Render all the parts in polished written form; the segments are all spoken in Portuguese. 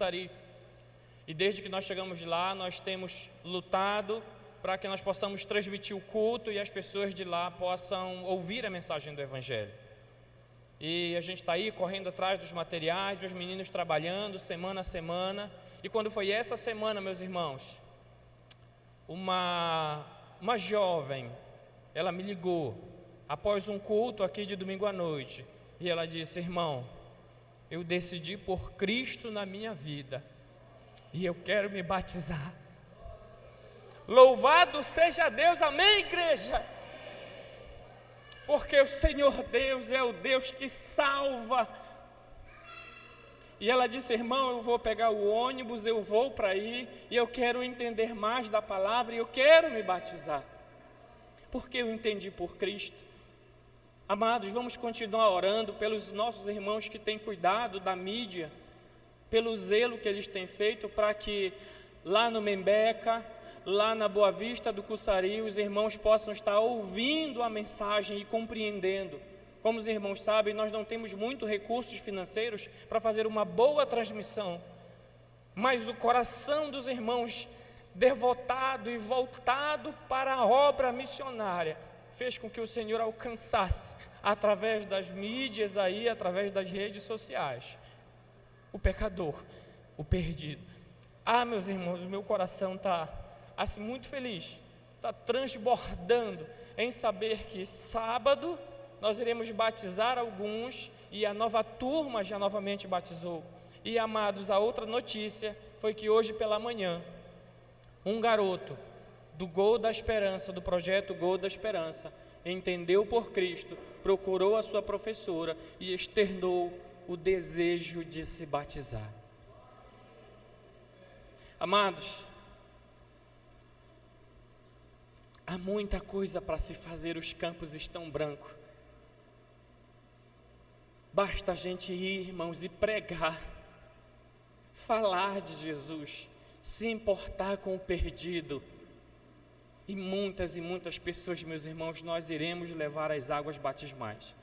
Cussari. E desde que nós chegamos de lá, nós temos lutado para que nós possamos transmitir o culto e as pessoas de lá possam ouvir a mensagem do Evangelho. E a gente está aí correndo atrás dos materiais, os meninos trabalhando semana a semana. E quando foi essa semana, meus irmãos, uma jovem, ela me ligou após um culto aqui de domingo à noite. E ela disse: irmão, eu decidi por Cristo na minha vida e eu quero me batizar. Louvado seja Deus, amém, igreja? Porque o Senhor Deus é o Deus que salva. E ela disse: irmão, eu vou pegar o ônibus, eu vou para aí, e eu quero entender mais da palavra, e eu quero me batizar, porque eu entendi por Cristo. Amados, vamos continuar orando pelos nossos irmãos que têm cuidado da mídia, pelo zelo que eles têm feito para que lá no Membeca, lá na Boa Vista do Cussari, os irmãos possam estar ouvindo a mensagem e compreendendo. Como os irmãos sabem, nós não temos muitos recursos financeiros para fazer uma boa transmissão, mas o coração dos irmãos devotado e voltado para a obra missionária fez com que o Senhor alcançasse, através das mídias aí, através das redes sociais, o pecador, o perdido. Meus irmãos, o meu coração está assim muito feliz, está transbordando em saber que sábado nós iremos batizar alguns e a nova turma já novamente batizou. E amados, a outra notícia foi que hoje pela manhã, um garoto do Gol da Esperança, do projeto Gol da Esperança, entendeu por Cristo, procurou a sua professora e externou o desejo de se batizar. Amados, há muita coisa para se fazer, os campos estão brancos. Basta a gente ir, irmãos, e pregar, falar de Jesus, se importar com o perdido. E muitas pessoas, meus irmãos, nós iremos levar as águas batismais.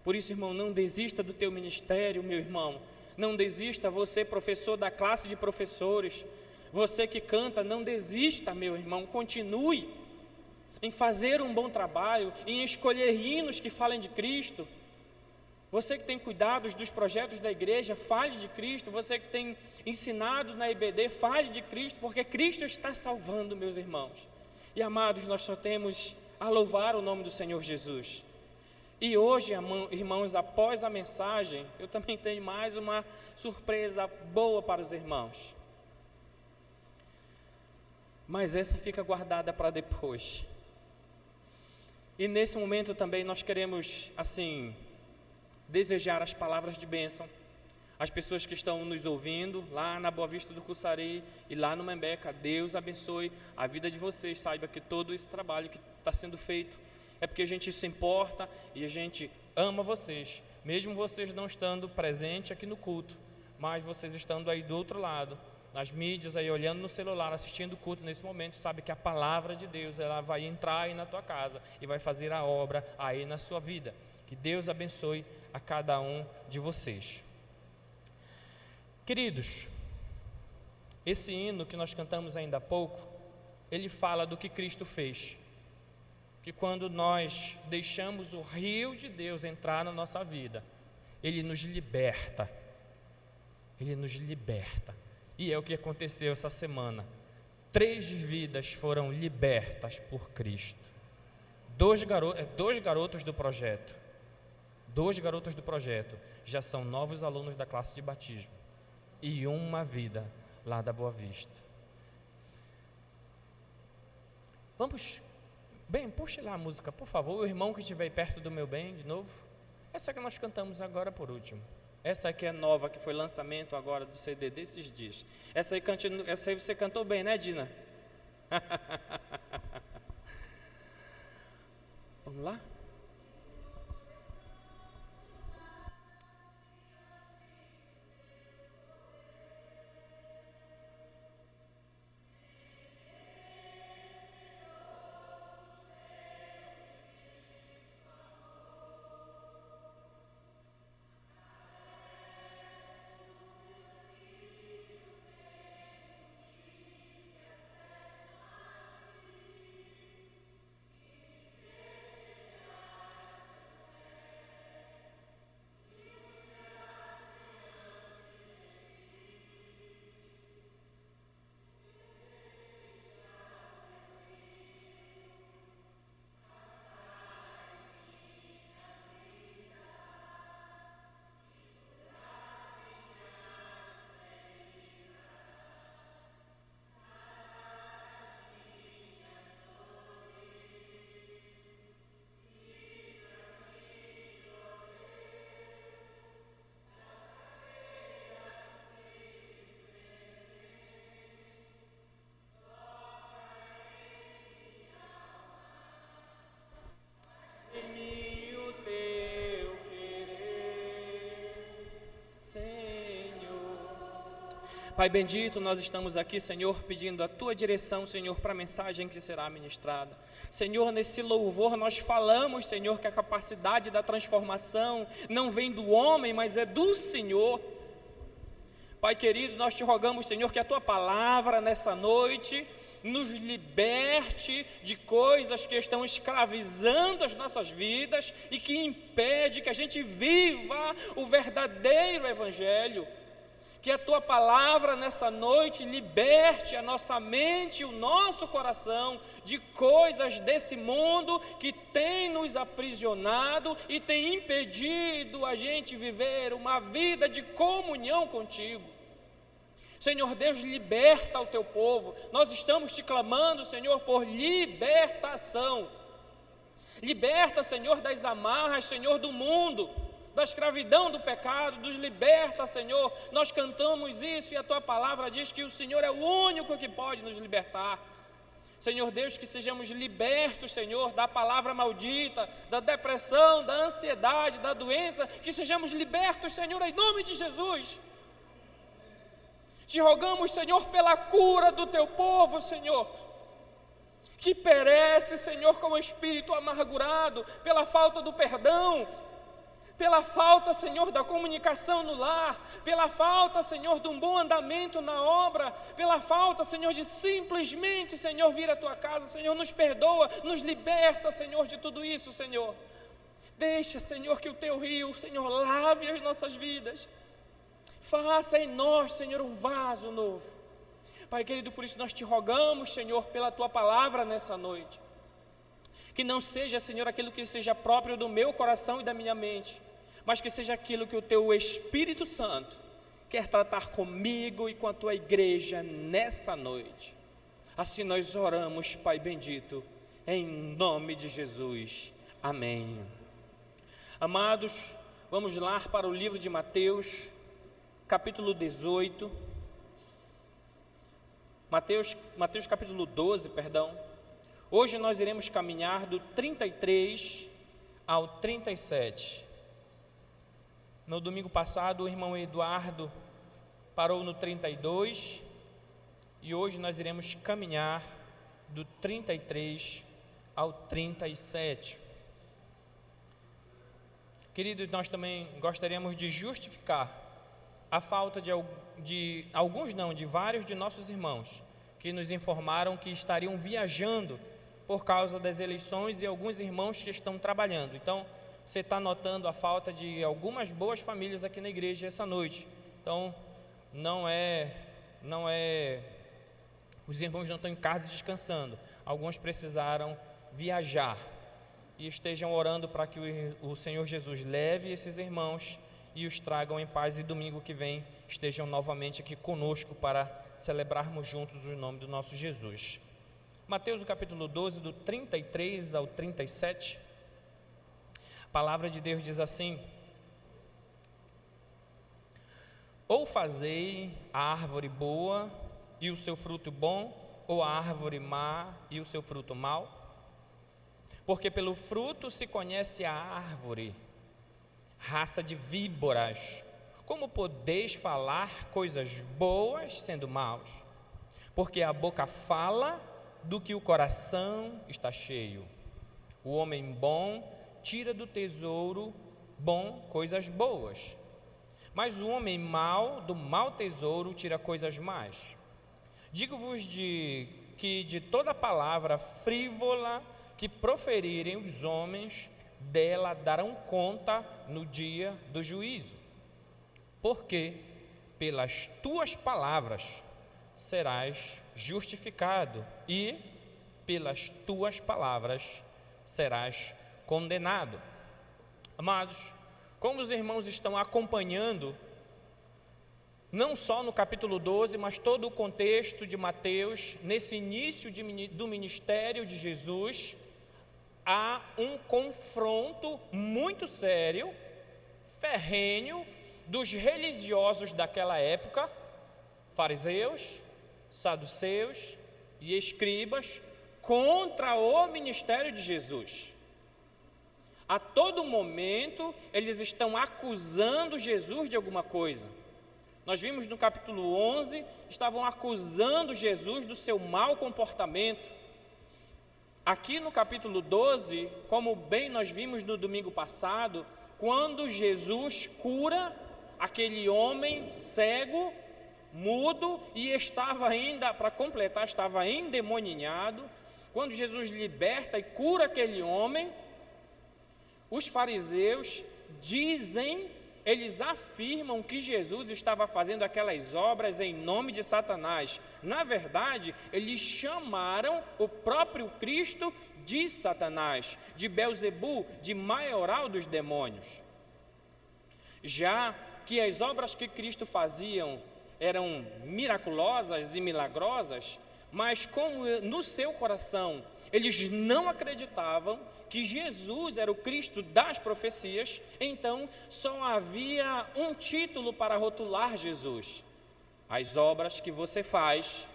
Por isso, irmão, não desista do teu ministério, meu irmão. Não desista, você professor da classe de professores, você que canta, não desista, meu irmão. Continue em fazer um bom trabalho, em escolher hinos que falem de Cristo. Você que tem cuidados dos projetos da igreja, fale de Cristo. Você que tem ensinado na IBD, fale de Cristo, porque Cristo está salvando, meus irmãos. E amados, nós só temos a louvar o nome do Senhor Jesus. E hoje, irmãos, após a mensagem, eu também tenho mais uma surpresa boa para os irmãos. Mas essa fica guardada para depois. E nesse momento também nós queremos, assim, desejar as palavras de bênção às pessoas que estão nos ouvindo lá na Boa Vista do Cussari e lá no Membeca. Deus abençoe a vida de vocês. Saiba que todo esse trabalho que está sendo feito é porque a gente se importa e a gente ama vocês, mesmo vocês não estando presentes aqui no culto, mas vocês estando aí do outro lado, nas mídias, aí olhando no celular, assistindo o culto nesse momento. Sabe que a palavra de Deus, ela vai entrar aí na tua casa e vai fazer a obra aí na sua vida. Que Deus abençoe a cada um de vocês. Queridos, esse hino que nós cantamos ainda há pouco, ele fala do que Cristo fez. Que quando nós deixamos o rio de Deus entrar na nossa vida, Ele nos liberta. Ele nos liberta. E é o que aconteceu essa semana. 3 vidas foram libertas por Cristo. 2 garotos do projeto. 2 garotos do projeto já são novos alunos da classe de batismo. E uma vida lá da Boa Vista. Vamos, bem, puxe lá a música, por favor. O irmão que estiver perto do meu bem, de novo. Essa que nós cantamos agora por último. Essa aqui é nova, que foi lançamento agora do CD desses dias. Essa aí você cantou bem, né, Dina? Vamos lá? Pai bendito, nós estamos aqui, Senhor, pedindo a Tua direção, Senhor, para a mensagem que será ministrada. Senhor, nesse louvor nós falamos, Senhor, que a capacidade da transformação não vem do homem, mas é do Senhor. Pai querido, nós te rogamos, Senhor, que a Tua palavra nessa noite nos liberte de coisas que estão escravizando as nossas vidas e que impede que a gente viva o verdadeiro Evangelho. Que a Tua palavra nessa noite liberte a nossa mente e o nosso coração de coisas desse mundo que tem nos aprisionado e tem impedido a gente viver uma vida de comunhão contigo. Senhor Deus, liberta o Teu povo. Nós estamos te clamando, Senhor, por libertação. Liberta, Senhor, das amarras, Senhor, do mundo, da escravidão do pecado, nos liberta, Senhor. Nós cantamos isso e a Tua palavra diz que o Senhor é o único que pode nos libertar. Senhor Deus, que sejamos libertos, Senhor, da palavra maldita, da depressão, da ansiedade, da doença, que sejamos libertos, Senhor, em nome de Jesus. Te rogamos, Senhor, pela cura do Teu povo, Senhor, que perece, Senhor, com o espírito amargurado, pela falta do perdão, pela falta, Senhor, da comunicação no lar, pela falta, Senhor, de um bom andamento na obra, pela falta, Senhor, de simplesmente, Senhor, vir à Tua casa. Senhor, nos perdoa, nos liberta, Senhor, de tudo isso, Senhor. Deixa, Senhor, que o Teu rio, Senhor, lave as nossas vidas. Faça em nós, Senhor, um vaso novo. Pai querido, por isso nós te rogamos, Senhor, pela Tua palavra nessa noite. Que não seja, Senhor, aquilo que seja próprio do meu coração e da minha mente, mas que seja aquilo que o Teu Espírito Santo quer tratar comigo e com a Tua igreja nessa noite. Assim nós oramos, Pai bendito, em nome de Jesus. Amém. Amados, vamos lá para o livro de Mateus, capítulo 18. Mateus capítulo 12, perdão. Hoje nós iremos caminhar do 33 ao 37. No domingo passado, o irmão Eduardo parou no 32 e hoje nós iremos caminhar do 33 ao 37. Queridos, nós também gostaríamos de justificar a falta de vários de nossos irmãos que nos informaram que estariam viajando por causa das eleições e alguns irmãos que estão trabalhando. Então, você está notando a falta de algumas boas famílias aqui na igreja essa noite. Então, os irmãos não estão em casa descansando. Alguns precisaram viajar e estejam orando para que o Senhor Jesus leve esses irmãos e os tragam em paz e domingo que vem estejam novamente aqui conosco para celebrarmos juntos o nome do nosso Jesus. Mateus capítulo 12, do 33 ao 37, a palavra de Deus diz assim: ou fazei a árvore boa e o seu fruto bom, ou a árvore má e o seu fruto mau? Porque pelo fruto se conhece a árvore. Raça de víboras, como podeis falar coisas boas sendo maus? Porque a boca fala do que o coração está cheio. O homem bom tira do tesouro bom coisas boas, mas o homem mau do mau tesouro tira coisas más. Digo-vos que de toda palavra frívola que proferirem os homens, dela darão conta no dia do juízo. Porque pelas tuas palavras serás justificado e pelas tuas palavras serás condenado. Amados, como os irmãos estão acompanhando, não só no capítulo 12, mas todo o contexto de Mateus, nesse início do ministério de Jesus, há um confronto muito sério, ferrenho, dos religiosos daquela época, fariseus, saduceus e escribas, contra o ministério de Jesus. A todo momento eles estão acusando Jesus de alguma coisa. Nós vimos no capítulo 11, estavam acusando Jesus do seu mau comportamento. Aqui no capítulo 12, como bem nós vimos no domingo passado, quando Jesus cura aquele homem cego, mudo, e estava ainda, para completar, estava endemoninhado. Quando Jesus liberta e cura aquele homem, os fariseus eles afirmam que Jesus estava fazendo aquelas obras em nome de Satanás. Na verdade, eles chamaram o próprio Cristo de Satanás, de Belzebu, de maioral dos demônios. Já que as obras que Cristo faziam eram miraculosas e milagrosas, mas como no seu coração eles não acreditavam que Jesus era o Cristo das profecias, então só havia um título para rotular Jesus: as obras que você faz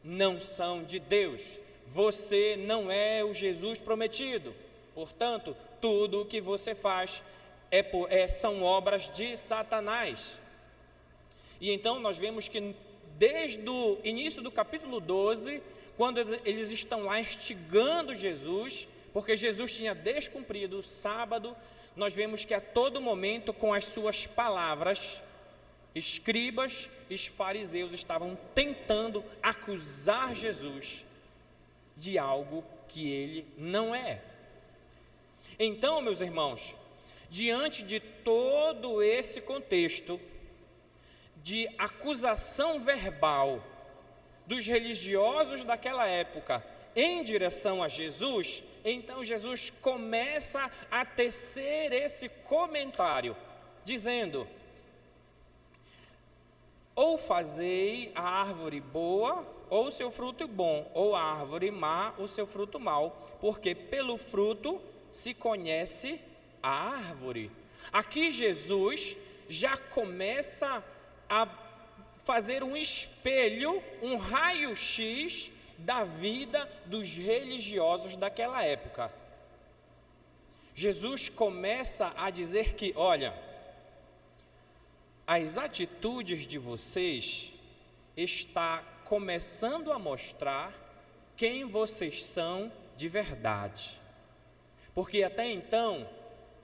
não são de Deus, você não é o Jesus prometido, portanto, tudo o que você faz são obras de Satanás. E então nós vemos que desde o início do capítulo 12, quando eles estão lá instigando Jesus, porque Jesus tinha descumprido o sábado, nós vemos que a todo momento, com as suas palavras, escribas e fariseus estavam tentando acusar Jesus de algo que ele não é. Então, meus irmãos, diante de todo esse contexto de acusação verbal dos religiosos daquela época em direção a Jesus, então Jesus começa a tecer esse comentário, dizendo: ou fazei a árvore boa, ou o seu fruto bom, ou a árvore má, o seu fruto mau, porque pelo fruto se conhece a árvore. Aqui Jesus já começa a fazer um espelho, um raio-x da vida dos religiosos daquela época. Jesus começa a dizer que, olha, as atitudes de vocês está começando a mostrar quem vocês são de verdade. Porque até então,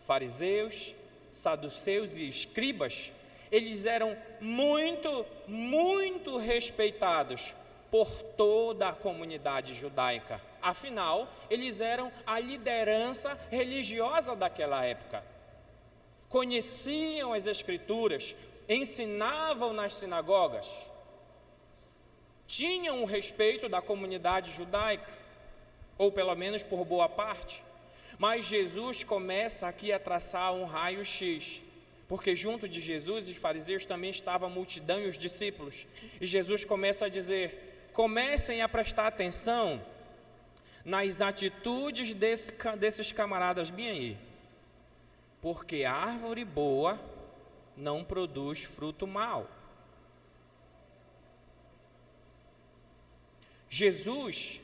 fariseus, saduceus e escribas, eles eram muito respeitados por toda a comunidade judaica. Afinal, eles eram a liderança religiosa daquela época. Conheciam as Escrituras, ensinavam nas sinagogas, tinham o respeito da comunidade judaica, ou pelo menos por boa parte. Mas Jesus começa aqui a traçar um raio-x, porque junto de Jesus, os fariseus, também estava a multidão e os discípulos. E Jesus começa a dizer: comecem a prestar atenção nas atitudes desses camaradas bem aí, porque a árvore boa não produz fruto mau. Jesus,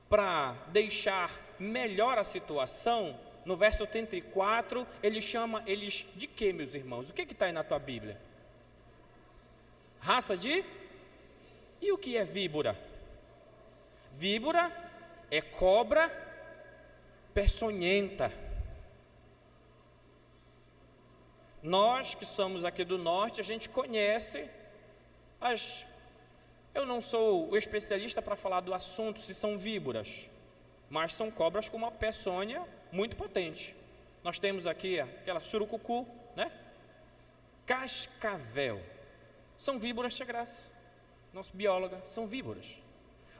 para deixar melhor a situação, no verso 34, ele chama eles de quê, meus irmãos? O que está aí na tua Bíblia? Raça de? E o que é víbora? Víbora é cobra peçonhenta. Nós que somos aqui do norte, a gente conhece eu não sou o especialista para falar do assunto se são víboras, mas são cobras com uma peçonha muito potente. Nós temos aqui aquela surucucu, né? Cascavel. São víboras de graça. Nosso bióloga, são víboras.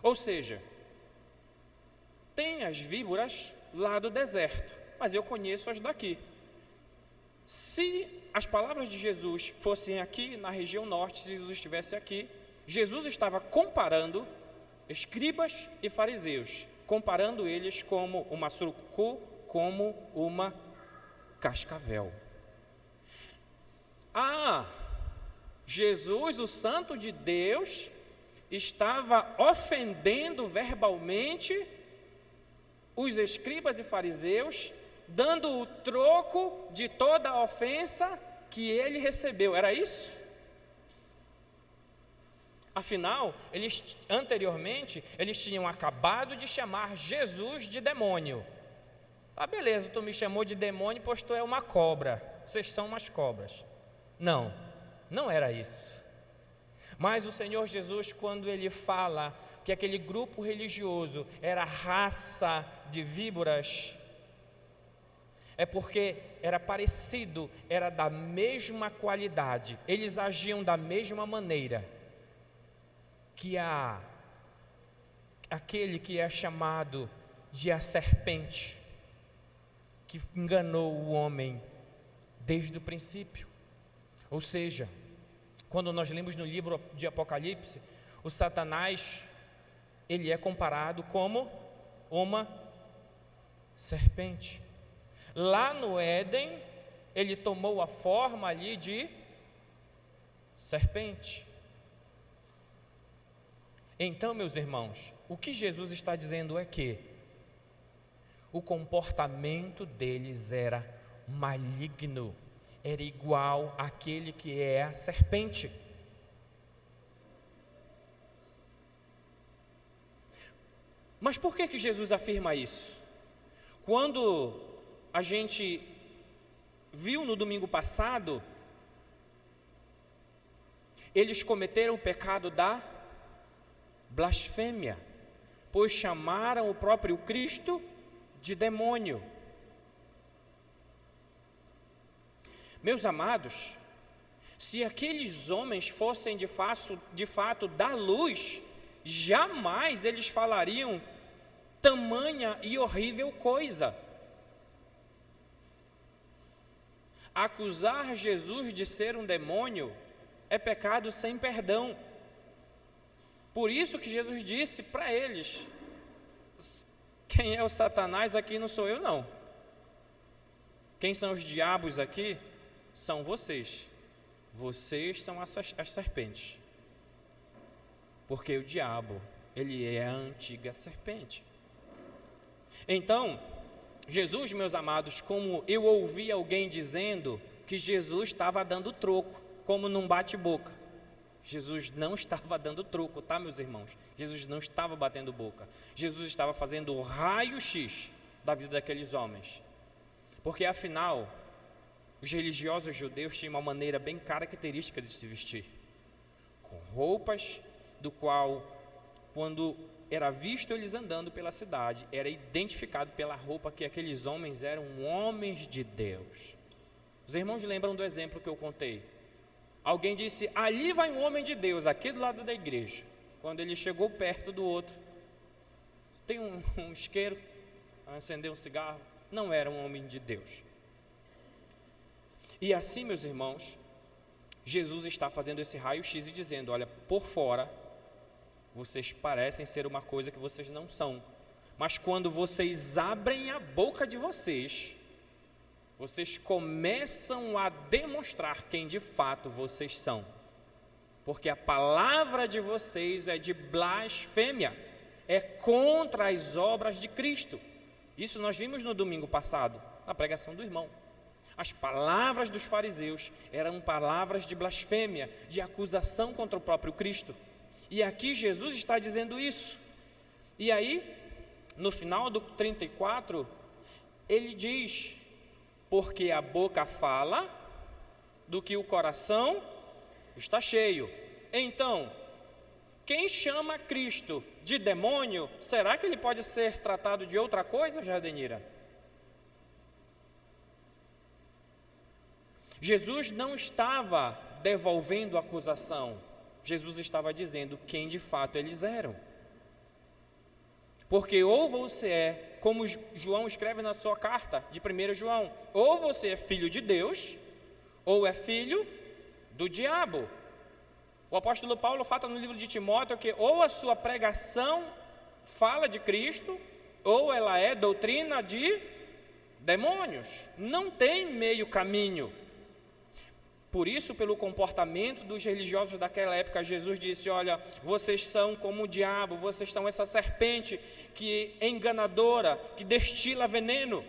Ou seja, tem as víboras lá do deserto, mas eu conheço as daqui. Se as palavras de Jesus fossem aqui na região norte, se Jesus estivesse aqui, Jesus estava comparando escribas e fariseus, comparando eles como uma surucucu, como uma cascavel. Jesus, o Santo de Deus, estava ofendendo verbalmente os escribas e fariseus, dando o troco de toda a ofensa que ele recebeu. Era isso? Afinal, anteriormente, eles tinham acabado de chamar Jesus de demônio. Ah, beleza, tu me chamou de demônio, pois tu é uma cobra. Vocês são umas cobras. Não, não era isso. Mas o Senhor Jesus, quando Ele fala que aquele grupo religioso era raça de víboras, é porque era parecido, era da mesma qualidade, eles agiam da mesma maneira que aquele que é chamado de a serpente, que enganou o homem desde o princípio. Ou seja, quando nós lemos no livro de Apocalipse, o Satanás, ele é comparado como uma serpente. Lá no Éden, ele tomou a forma ali de serpente. Então, meus irmãos, o que Jesus está dizendo é que o comportamento deles era maligno, era igual àquele que é a serpente. Mas por que Jesus afirma isso? Quando a gente viu no domingo passado, eles cometeram o pecado da blasfêmia, pois chamaram o próprio Cristo de demônio. Meus amados, se aqueles homens fossem de fato da luz, jamais eles falariam tamanha e horrível coisa. Acusar Jesus de ser um demônio é pecado sem perdão. Por isso que Jesus disse para eles: quem é o Satanás aqui não sou eu não. Quem são os diabos aqui são vocês. Vocês são as serpentes. Porque o diabo, ele é a antiga serpente. Então, Jesus, meus amados, como eu ouvi alguém dizendo que Jesus estava dando troco, como num bate-boca. Jesus não estava dando troco, tá, meus irmãos? Jesus não estava batendo boca. Jesus estava fazendo o raio-x da vida daqueles homens. Porque, afinal, os religiosos judeus tinham uma maneira bem característica de se vestir, com roupas do qual, quando era visto eles andando pela cidade, era identificado pela roupa que aqueles homens eram homens de Deus. Os irmãos lembram do exemplo que eu contei? Alguém disse: ali vai um homem de Deus, aqui do lado da igreja. Quando ele chegou perto do outro, tem um isqueiro, acendeu um cigarro, não era um homem de Deus. E assim, meus irmãos, Jesus está fazendo esse raio-x e dizendo: olha, por fora, vocês parecem ser uma coisa que vocês não são, mas quando vocês abrem a boca de vocês, vocês começam a demonstrar quem de fato vocês são, porque a palavra de vocês é de blasfêmia, é contra as obras de Cristo. Isso nós vimos no domingo passado, na pregação do irmão. As palavras dos fariseus eram palavras de blasfêmia, de acusação contra o próprio Cristo. E aqui Jesus está dizendo isso. E aí, no final do 34, ele diz: porque a boca fala do que o coração está cheio. Então, quem chama Cristo de demônio, será que ele pode ser tratado de outra coisa, Jardenira? Jesus não estava devolvendo a acusação. Jesus estava dizendo quem de fato eles eram. Porque ou você é, como João escreve na sua carta de 1 João, ou você é filho de Deus, ou é filho do diabo. O apóstolo Paulo fala no livro de Timóteo que ou a sua pregação fala de Cristo, ou ela é doutrina de demônios. Não tem meio caminho. Por isso, pelo comportamento dos religiosos daquela época, Jesus disse: olha, vocês são como o diabo, vocês são essa serpente que é enganadora, que destila veneno.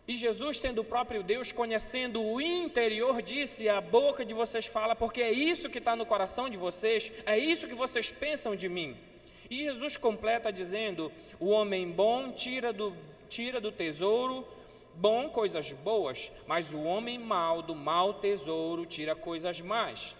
E Jesus, sendo o próprio Deus, conhecendo o interior, disse: a boca de vocês fala, porque é isso que está no coração de vocês, é isso que vocês pensam de mim. E Jesus completa dizendo: o homem bom tira do tesouro bom coisas boas, mas o homem mau do mau tesouro tira coisas más.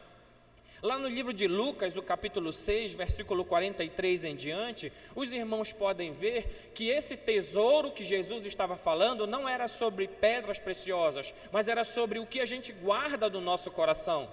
Lá no livro de Lucas, o capítulo 6, versículo 43 em diante, os irmãos podem ver que esse tesouro que Jesus estava falando não era sobre pedras preciosas, mas era sobre o que a gente guarda do nosso coração.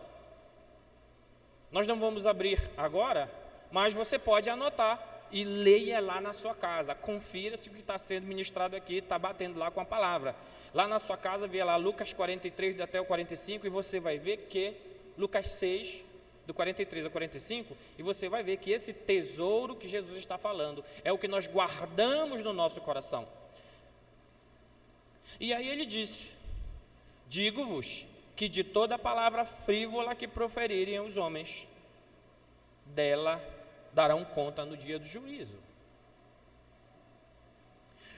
Nós não vamos abrir agora, mas você pode anotar e leia lá na sua casa. Confira se o que está sendo ministrado aqui está batendo lá com a palavra. Lá na sua casa, vê lá Lucas 43 até o 45 e você vai ver que Lucas 6, do 43 ao 45, e você vai ver que esse tesouro que Jesus está falando é o que nós guardamos no nosso coração. E aí ele disse: digo-vos que de toda palavra frívola que proferirem os homens, dela darão conta no dia do juízo.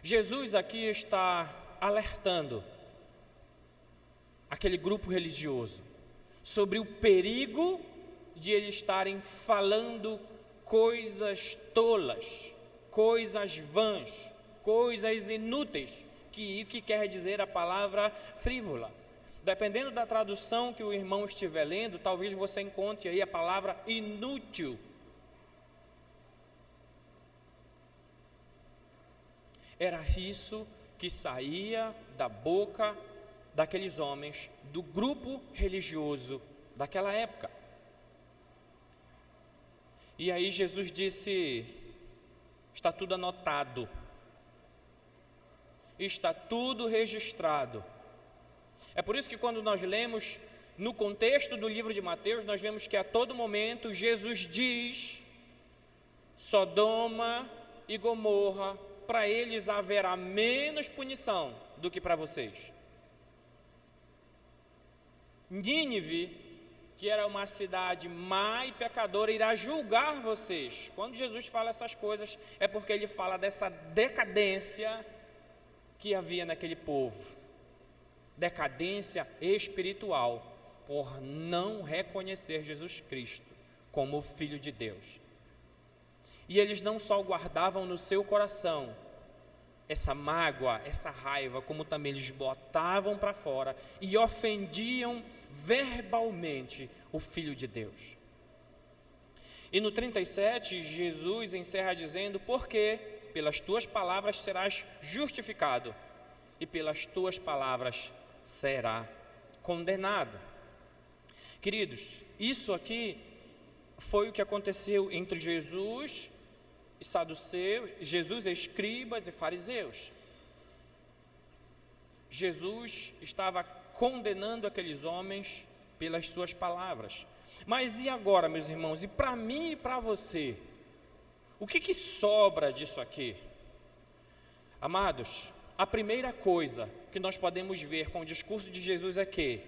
Jesus aqui está alertando aquele grupo religioso sobre o perigo de eles estarem falando coisas tolas, coisas vãs, coisas inúteis, que quer dizer a palavra frívola. Dependendo da tradução que o irmão estiver lendo, talvez você encontre aí a palavra inútil. Era isso que saía da boca daqueles homens, do grupo religioso daquela época. E aí Jesus disse: está tudo anotado, está tudo registrado. É por isso que quando nós lemos no contexto do livro de Mateus, nós vemos que a todo momento Jesus diz: Sodoma e Gomorra, para eles haverá menos punição do que para vocês. Nínive, que era uma cidade má e pecadora, irá julgar vocês. Quando Jesus fala essas coisas, é porque ele fala dessa decadência que havia naquele povo. Decadência espiritual, por não reconhecer Jesus Cristo como o Filho de Deus. E eles não só guardavam no seu coração essa mágoa, essa raiva, como também eles botavam para fora e ofendiam verbalmente o Filho de Deus. E no 37, Jesus encerra dizendo: porque pelas tuas palavras serás justificado, e pelas tuas palavras será condenado. Queridos, isso aqui foi o que aconteceu entre Jesus e saduceus, Jesus, escribas e fariseus. Jesus estava condenando aqueles homens pelas suas palavras. Mas e agora, meus irmãos, e para mim e para você, o que sobra disso aqui? Amados, a primeira coisa que nós podemos ver com o discurso de Jesus é que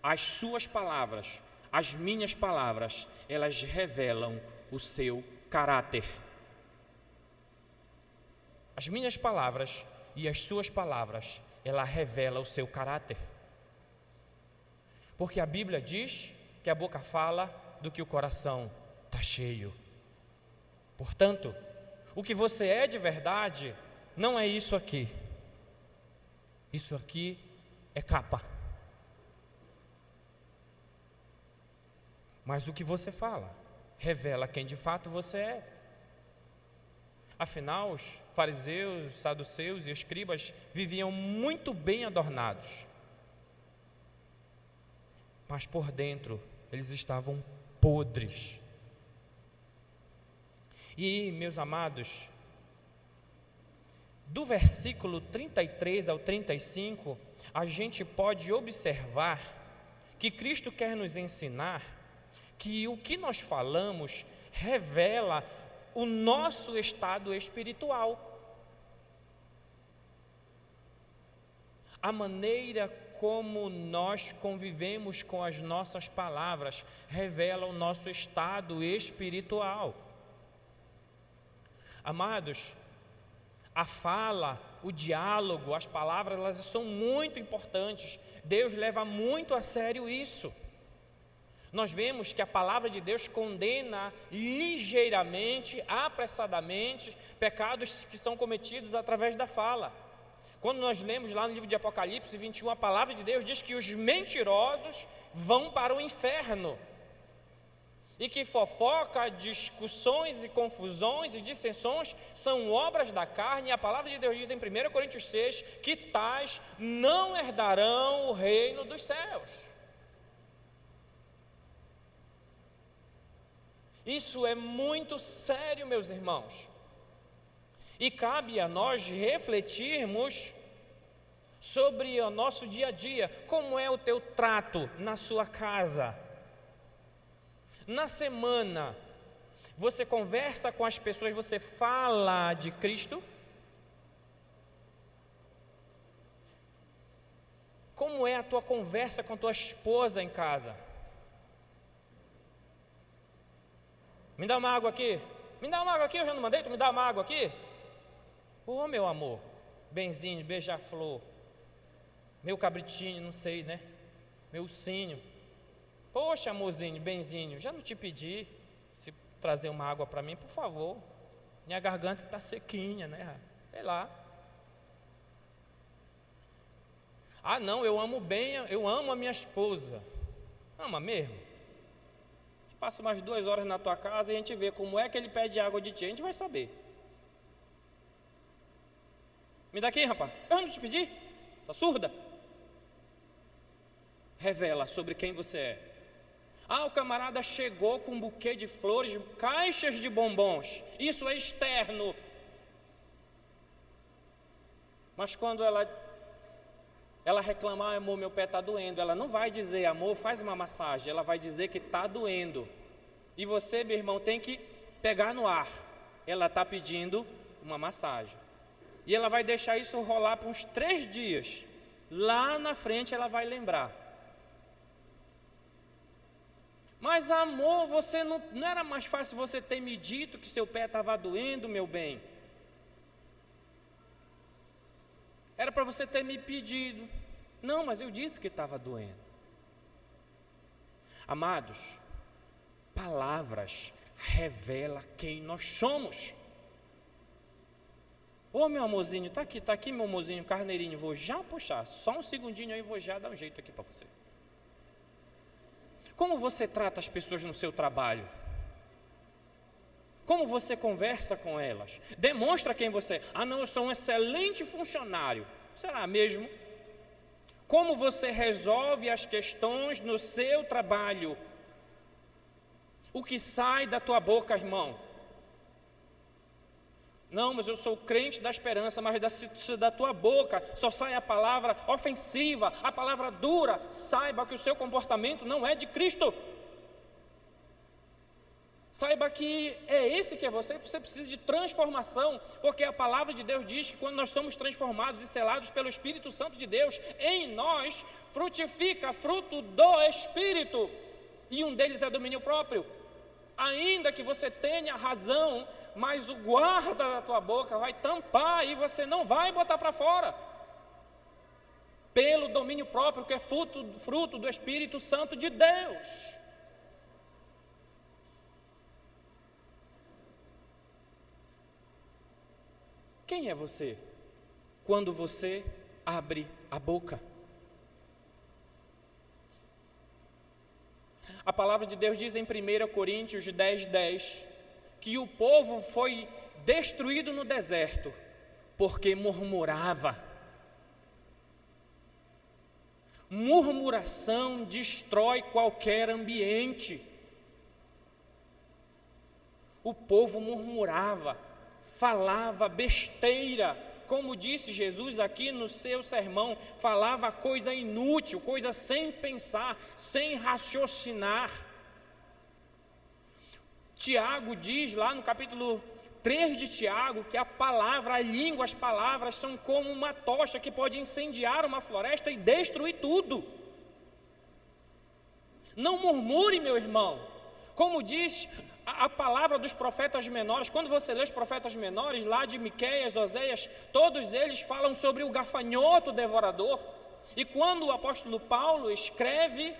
as suas palavras, as minhas palavras, elas revelam o seu caráter. As minhas palavras e as suas palavras, ela revela o seu caráter. Porque a Bíblia diz que a boca fala do que o coração está cheio. Portanto, o que você é de verdade não é isso aqui. Isso aqui é capa. Mas o que você fala revela quem de fato você é. Afinal, os fariseus, saduceus e escribas viviam muito bem adornados, mas por dentro eles estavam podres. E, meus amados, do versículo 33 ao 35, a gente pode observar que Cristo quer nos ensinar que o que nós falamos revela o nosso estado espiritual. A maneira como nós convivemos com as nossas palavras revela o nosso estado espiritual. Amados, a fala o diálogo, as palavras, elas são muito importantes. Deus leva muito a sério isso. Nós vemos que a palavra de Deus condena ligeiramente, apressadamente, pecados que são cometidos através da fala. Quando nós lemos lá no livro de Apocalipse 21, a palavra de Deus diz que os mentirosos vão para o inferno. E que fofoca, discussões e confusões e dissensões são obras da carne. E a palavra de Deus diz em 1 Coríntios 6 que tais não herdarão o reino dos céus. Isso é muito sério, meus irmãos. E cabe a nós refletirmos sobre o nosso dia a dia. Como é o teu trato na sua casa? Na semana, você conversa com as pessoas, você fala de Cristo? Como é a tua conversa com tua esposa em casa? Me dá uma água aqui. Me dá uma água aqui, eu já não mandei, tu me dá uma água aqui? Ô, meu amor, benzinho, beija-flor, meu cabritinho, não sei, né? Meu ursinho. Poxa, amorzinho, benzinho, já não te pedi se trazer uma água para mim, por favor. Minha garganta está sequinha, né? Sei lá. Ah, não, eu amo bem, eu amo a minha esposa. Ama mesmo? Passa umas 2 horas na tua casa e a gente vê como é que ele pede água de ti, a gente vai saber. Me dá aqui, rapaz. Eu não te pedi? Tá surda? Revela sobre quem você é. Ah, o camarada chegou com um buquê de flores, caixas de bombons. Isso é externo. Mas quando ela reclama, amor, meu pé está doendo, ela não vai dizer, amor, faz uma massagem. Ela vai dizer que está doendo. E você, meu irmão, tem que pegar no ar. Ela está pedindo uma massagem. E ela vai deixar isso rolar por uns 3 dias. Lá na frente ela vai lembrar. Mas amor, você não era mais fácil você ter me dito que seu pé estava doendo, meu bem? Era para você ter me pedido. Não, mas eu disse que estava doendo. Amados, palavras revelam quem nós somos. Ô, meu amorzinho, tá aqui meu amorzinho, carneirinho, vou já puxar, só um segundinho aí, vou já dar um jeito aqui para você. Como você trata as pessoas no seu trabalho? Como você conversa com elas? Demonstra quem você é. Ah, não, eu sou um excelente funcionário. Será mesmo? Como você resolve as questões no seu trabalho? O que sai da tua boca, irmão? Não, mas eu sou crente da esperança, mas da tua boca só sai a palavra ofensiva, a palavra dura. Saiba que o seu comportamento não é de Cristo. Saiba que é esse que é você precisa de transformação, porque a palavra de Deus diz que quando nós somos transformados e selados pelo Espírito Santo de Deus, em nós frutifica fruto do Espírito, e um deles é domínio próprio. Ainda que você tenha razão, mas o guarda da tua boca vai tampar e você não vai botar para fora, pelo domínio próprio, que é fruto do Espírito Santo de Deus. Quem é você quando você abre a boca? A palavra de Deus diz em 1 Coríntios 10:10 que o povo foi destruído no deserto porque murmurava. Murmuração destrói qualquer ambiente. O povo murmurava, falava besteira, como disse Jesus aqui no seu sermão, falava coisa inútil, coisa sem pensar, sem raciocinar. Tiago diz lá no capítulo 3 de Tiago que a palavra, a língua, as palavras são como uma tocha que pode incendiar uma floresta e destruir tudo. Não murmure, meu irmão. Como diz a palavra dos profetas menores, quando você lê os profetas menores, lá de Miqueias, Oséias, todos eles falam sobre o gafanhoto devorador. E quando o apóstolo Paulo escreve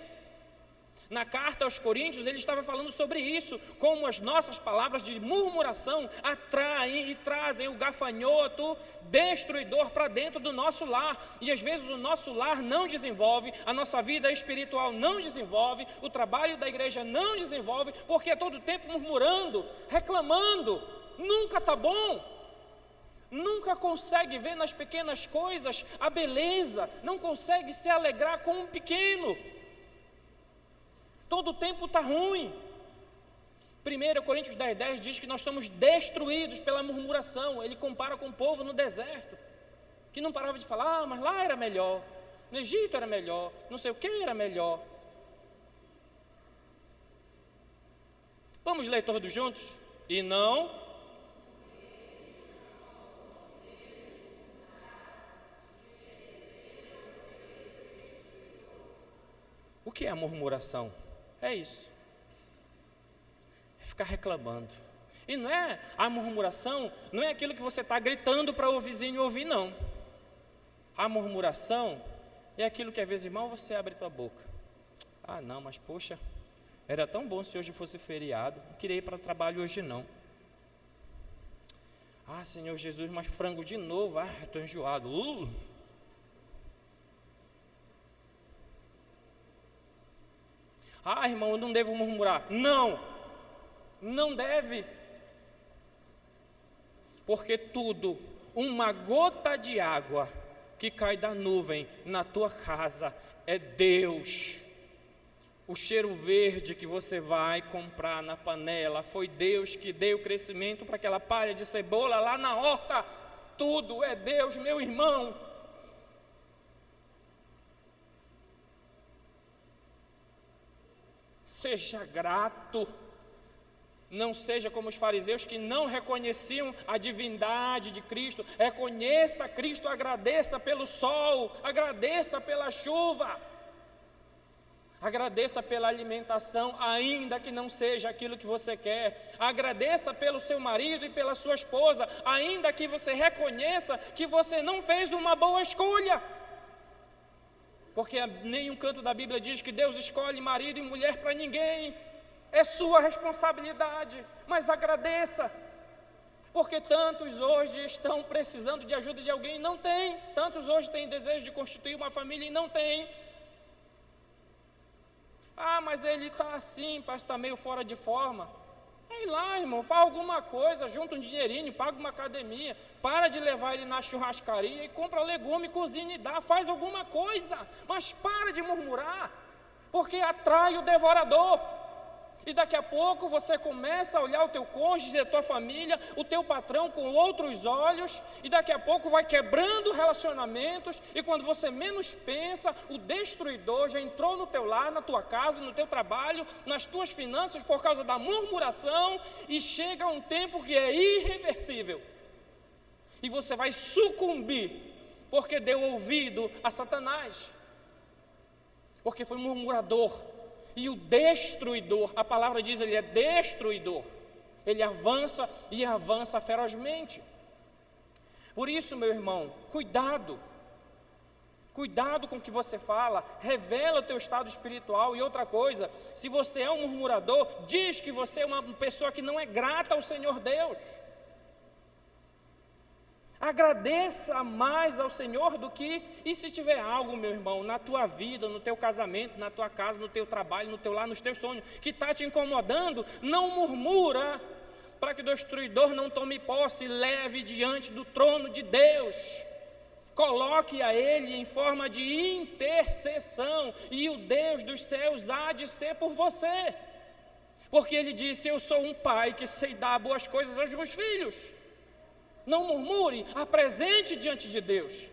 na carta aos Coríntios, ele estava falando sobre isso, como as nossas palavras de murmuração atraem e trazem o gafanhoto destruidor para dentro do nosso lar. E às vezes o nosso lar não desenvolve, a nossa vida espiritual não desenvolve, o trabalho da igreja não desenvolve, porque é todo tempo murmurando, reclamando, nunca está bom. Nunca consegue ver nas pequenas coisas a beleza, não consegue se alegrar com um pequeno. Todo o tempo está ruim. 1 Coríntios 10:10 diz que nós somos destruídos pela murmuração. Ele compara com o povo no deserto, que não parava de falar, mas lá era melhor, no Egito era melhor, não sei o que era melhor. Vamos ler todos juntos? E não... O que é a murmuração? É isso. É ficar reclamando. E não é a murmuração, não é aquilo que você está gritando para o vizinho ouvir, não. A murmuração é aquilo que às vezes, irmão, você abre tua boca. Ah, não, mas poxa, era tão bom se hoje fosse feriado, não queria ir para o trabalho hoje não. Ah, Senhor Jesus, mas frango de novo, estou enjoado. Ah, irmão, eu não devo murmurar. Não, não deve. Porque tudo, uma gota de água que cai da nuvem na tua casa é Deus. O cheiro verde que você vai comprar na panela, foi Deus que deu crescimento para aquela palha de cebola lá na horta. Tudo é Deus, meu irmão. Seja grato, não seja como os fariseus que não reconheciam a divindade de Cristo. Reconheça Cristo, agradeça pelo sol, agradeça pela chuva, agradeça pela alimentação, ainda que não seja aquilo que você quer. Agradeça pelo seu marido e pela sua esposa, ainda que você reconheça que você não fez uma boa escolha. Porque nenhum canto da Bíblia diz que Deus escolhe marido e mulher para ninguém. É sua responsabilidade, mas agradeça. Porque tantos hoje estão precisando de ajuda de alguém e não tem. Tantos hoje têm desejo de constituir uma família e não tem. Ah, mas ele está assim, parece que está meio fora de forma. Vai lá, irmão, faz alguma coisa, junta um dinheirinho, paga uma academia, para de levar ele na churrascaria e compra legume, cozinha e dá, faz alguma coisa, mas para de murmurar, porque atrai o devorador. E daqui a pouco você começa a olhar o teu cônjuge, a tua família, o teu patrão com outros olhos, e daqui a pouco vai quebrando relacionamentos, e quando você menos pensa, o destruidor já entrou no teu lar, na tua casa, no teu trabalho, nas tuas finanças, por causa da murmuração, e chega um tempo que é irreversível, e você vai sucumbir, porque deu ouvido a Satanás, porque foi murmurador. E o destruidor, a palavra diz, ele é destruidor. Ele avança e avança ferozmente. Por isso, meu irmão, cuidado. Cuidado com o que você fala, revela o teu estado espiritual. E outra coisa, se você é um murmurador, diz que você é uma pessoa que não é grata ao Senhor Deus. Agradeça mais ao Senhor do que, e se tiver algo, meu irmão, na tua vida, no teu casamento, na tua casa, no teu trabalho, no teu lar, nos teus sonhos, que está te incomodando, não murmura, para que o destruidor não tome posse, leve diante do trono de Deus, coloque a Ele em forma de intercessão, e o Deus dos céus há de ser por você, porque Ele disse, eu sou um pai que sei dar boas coisas aos meus filhos. Não murmure, apresente diante de Deus.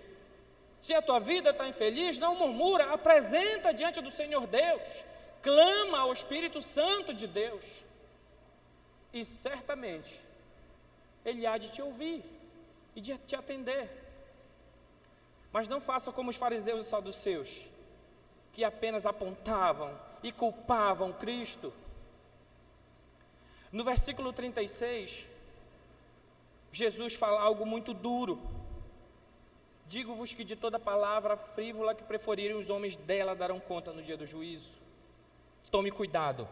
Se a tua vida está infeliz, não murmura, apresenta diante do Senhor Deus. Clama ao Espírito Santo de Deus. E certamente, Ele há de te ouvir e de te atender. Mas não faça como os fariseus e saduceus, que apenas apontavam e culpavam Cristo. No versículo 36, Jesus fala algo muito duro. Digo-vos que de toda palavra frívola que preferirem os homens dela darão conta no dia do juízo. Tome cuidado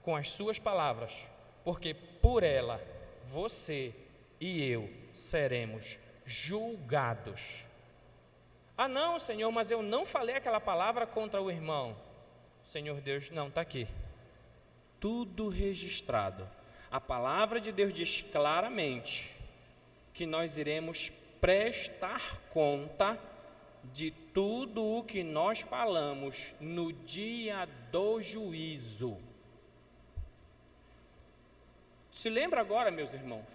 com as suas palavras, porque por ela você e eu seremos julgados. Ah não, Senhor, mas eu não falei aquela palavra contra o irmão. Senhor Deus, não, está aqui. Tudo registrado. A palavra de Deus diz claramente que nós iremos prestar conta de tudo o que nós falamos no dia do juízo. Se lembra agora, meus irmãos,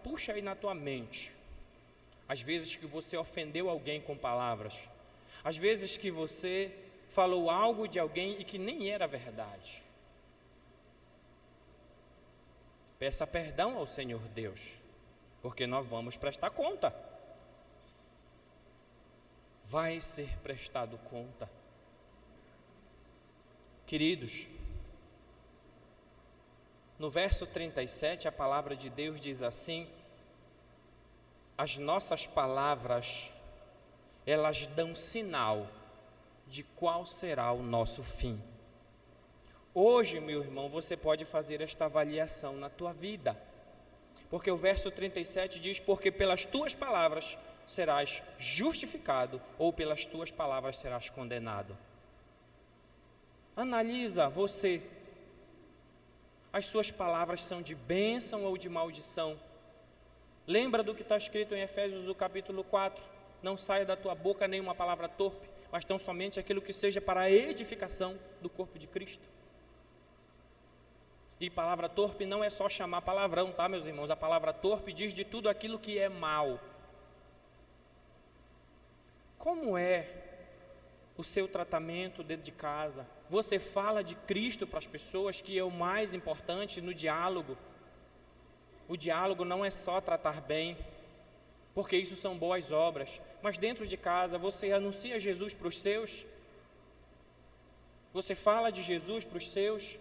puxa aí na tua mente, as vezes que você ofendeu alguém com palavras, as vezes que você falou algo de alguém e que nem era verdade. Peça perdão ao Senhor Deus, porque nós vamos prestar conta. Vai ser prestado conta. Queridos, no verso 37, a palavra de Deus diz assim: as nossas palavras, elas dão sinal de qual será o nosso fim. Hoje, meu irmão, você pode fazer esta avaliação na tua vida, porque o verso 37 diz: porque pelas tuas palavras serás justificado, ou pelas tuas palavras serás condenado. Analisa você, as suas palavras são de bênção ou de maldição? Lembra do que está escrito em Efésios, o capítulo 4, não saia da tua boca nenhuma palavra torpe, mas tão somente aquilo que seja para a edificação do corpo de Cristo. E palavra torpe não é só chamar palavrão, tá, meus irmãos? A palavra torpe diz de tudo aquilo que é mal. Como é o seu tratamento dentro de casa? Você fala de Cristo para as pessoas, que é o mais importante no diálogo. O diálogo não é só tratar bem, porque isso são boas obras, mas dentro de casa você anuncia Jesus para os seus? Você fala de Jesus para os seus?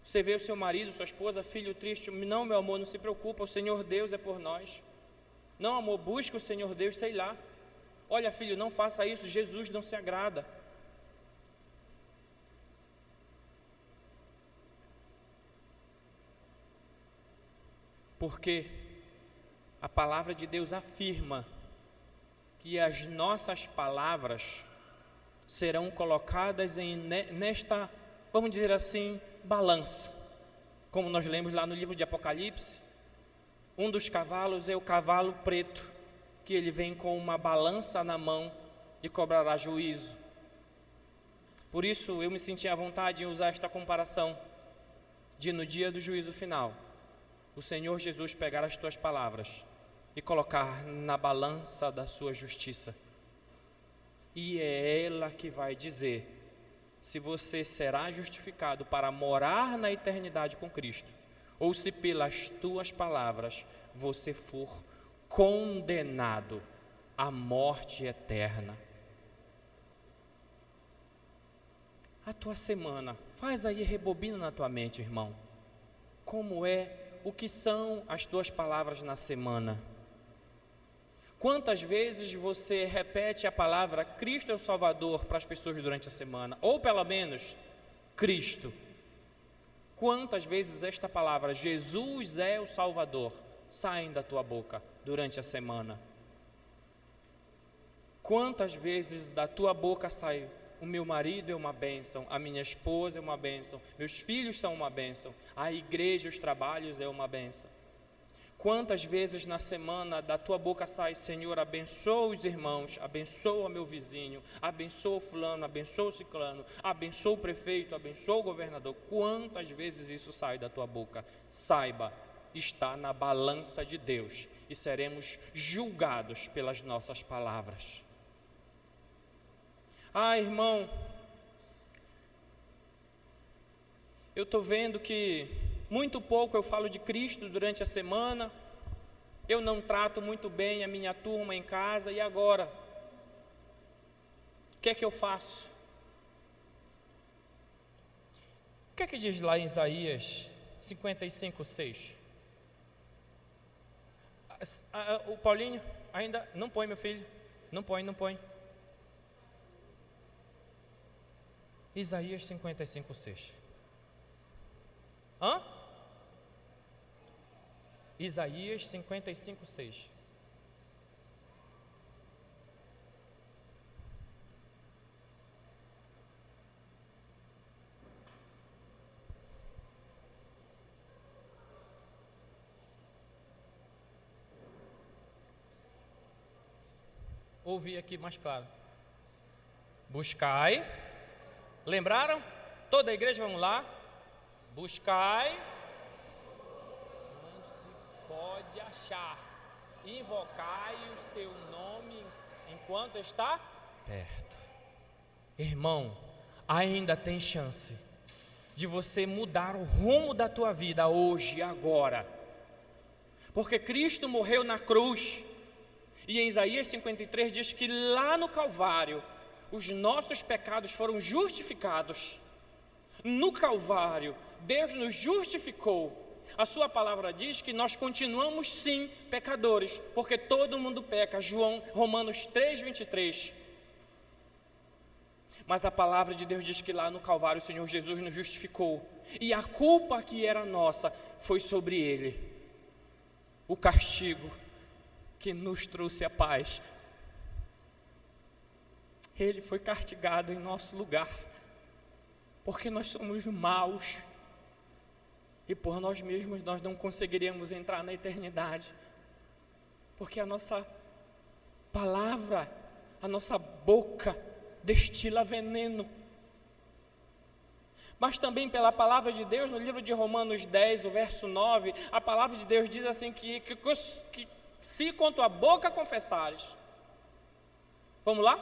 Você vê o seu marido, sua esposa, filho triste: não, meu amor, não se preocupa, o Senhor Deus é por nós. Não, amor, busca o Senhor Deus, sei lá. Olha, filho, não faça isso, Jesus não se agrada. Porque a palavra de Deus afirma que as nossas palavras serão colocadas nesta, vamos dizer assim, balança. Como nós lemos lá no livro de Apocalipse, um dos cavalos é o cavalo preto, que ele vem com uma balança na mão e cobrará juízo. Por isso eu me senti à vontade em usar esta comparação de, no dia do juízo final, o Senhor Jesus pegar as tuas palavras e colocar na balança da sua justiça. E é ela que vai dizer se você será justificado para morar na eternidade com Cristo, ou se pelas tuas palavras você for condenado à morte eterna. A tua semana, faz aí, rebobina na tua mente, irmão. Como é, o que são as tuas palavras na semana? Quantas vezes você repete a palavra Cristo é o Salvador para as pessoas durante a semana? Ou pelo menos, Cristo. Quantas vezes esta palavra, Jesus é o Salvador, saem da tua boca durante a semana? Quantas vezes da tua boca sai: o meu marido é uma bênção, a minha esposa é uma bênção, meus filhos são uma bênção, a igreja, os trabalhos é uma bênção? Quantas vezes na semana da tua boca sai: Senhor, abençoa os irmãos, abençoa meu vizinho, abençoa o fulano, abençoa o ciclano, abençoa o prefeito, abençoa o governador? Quantas vezes isso sai da tua boca? Saiba, está na balança de Deus e seremos julgados pelas nossas palavras. Ah, irmão, eu estou vendo que muito pouco eu falo de Cristo durante a semana, eu não trato muito bem a minha turma em casa, e agora? O que é que eu faço? O que é que diz lá em Isaías 55:6? O Paulinho, ainda não põe, meu filho. Não põe. Isaías 55:6. Isaías 55:6. Ouvi aqui mais claro. Buscai. Lembraram? Toda a igreja, vamos lá. Buscai. Não se pode achar. Invocai o seu nome enquanto está perto. Irmão, ainda tem chance de você mudar o rumo da tua vida hoje, agora. Porque Cristo morreu na cruz. E em Isaías 53 diz que lá no Calvário, os nossos pecados foram justificados. No Calvário, Deus nos justificou. A sua palavra diz que nós continuamos sim pecadores, porque todo mundo peca. Romanos 3:23. Mas a palavra de Deus diz que lá no Calvário o Senhor Jesus nos justificou. E a culpa que era nossa foi sobre Ele. O castigo que nos trouxe a paz. Ele foi castigado em nosso lugar, porque nós somos maus, e por nós mesmos nós não conseguiríamos entrar na eternidade, porque a nossa palavra, a nossa boca destila veneno. Mas também pela palavra de Deus, no livro de Romanos 10, o verso 9, a palavra de Deus diz assim que se com tua boca confessares. Vamos lá?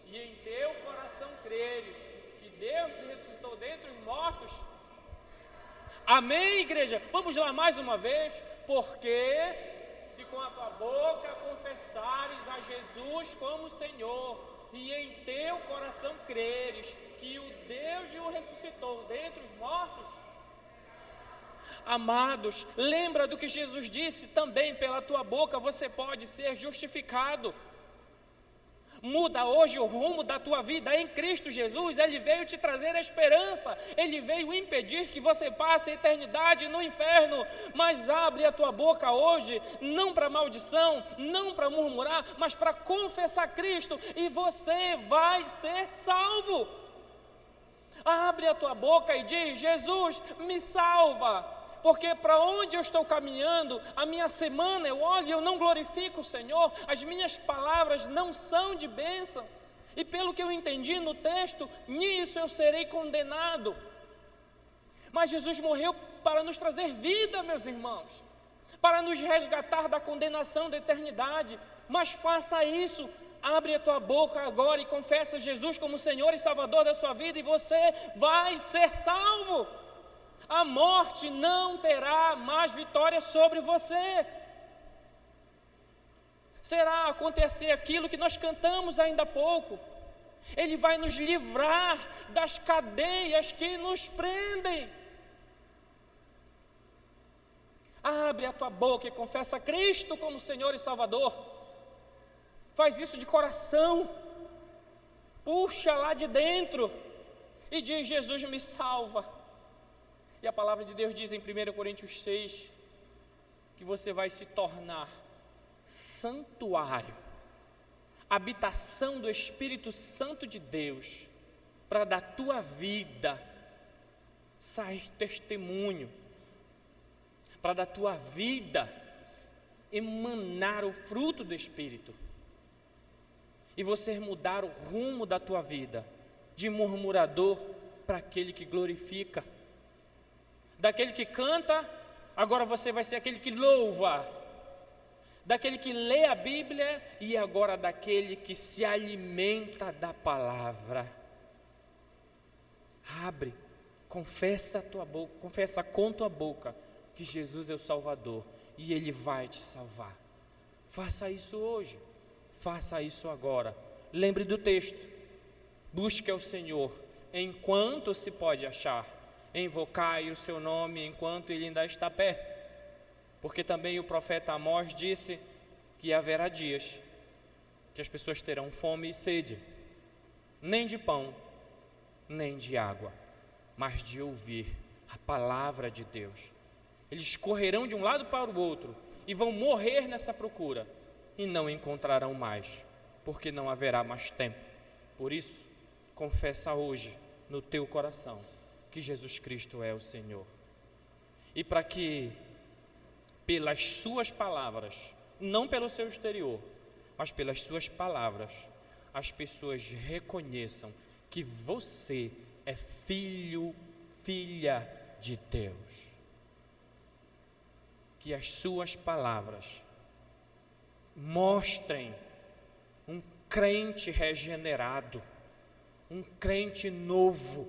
E em teu coração creres que Deus ressuscitou dentre os mortos. Amém, igreja? Vamos lá mais uma vez. Porque se com a tua boca confessares a Jesus como Senhor, e em teu coração creres que o Deus o ressuscitou dentre os mortos. Amados, lembra do que Jesus disse também: pela tua boca você pode ser justificado. Muda hoje o rumo da tua vida em Cristo Jesus. Ele veio te trazer a esperança. Ele veio impedir que você passe a eternidade no inferno. Mas abre a tua boca hoje, não para maldição, não para murmurar, mas para confessar Cristo, e você vai ser salvo. Abre a tua boca e diz: Jesus, me salva. Porque para onde eu estou caminhando, a minha semana eu olho e eu não glorifico o Senhor, as minhas palavras não são de bênção, e pelo que eu entendi no texto, nisso eu serei condenado. Mas Jesus morreu para nos trazer vida, meus irmãos, para nos resgatar da condenação da eternidade. Mas faça isso, abre a tua boca agora e confessa Jesus como Senhor e Salvador da sua vida, e você vai ser salvo. A morte não terá mais vitória sobre você. Será acontecer aquilo que nós cantamos ainda há pouco. Ele vai nos livrar das cadeias que nos prendem. Abre a tua boca e confessa Cristo como Senhor e Salvador. Faz isso de coração. Puxa lá de dentro e diz: Jesus, me salva. E a palavra de Deus diz em 1 Coríntios 6 que você vai se tornar santuário, habitação do Espírito Santo de Deus, para da tua vida sair testemunho, para da tua vida emanar o fruto do Espírito, e você mudar o rumo da tua vida, de murmurador para aquele que glorifica. Daquele que canta, agora você vai ser aquele que louva. Daquele que lê a Bíblia, e agora daquele que se alimenta da palavra. Abre, confessa com tua boca que Jesus é o Salvador, e Ele vai te salvar. Faça isso hoje. Faça isso agora. Lembre do texto. Busque ao Senhor enquanto se pode achar. Invocai o seu nome enquanto ele ainda está perto. Porque também o profeta Amós disse que haverá dias que as pessoas terão fome e sede, nem de pão, nem de água, mas de ouvir a palavra de Deus. Eles correrão de um lado para o outro e vão morrer nessa procura e não encontrarão mais, porque não haverá mais tempo. Por isso, confessa hoje no teu coração que Jesus Cristo é o Senhor. E para que pelas suas palavras, não pelo seu exterior, mas pelas suas palavras, as pessoas reconheçam que você é filho, filha de Deus. Que as suas palavras mostrem um crente regenerado, um crente novo,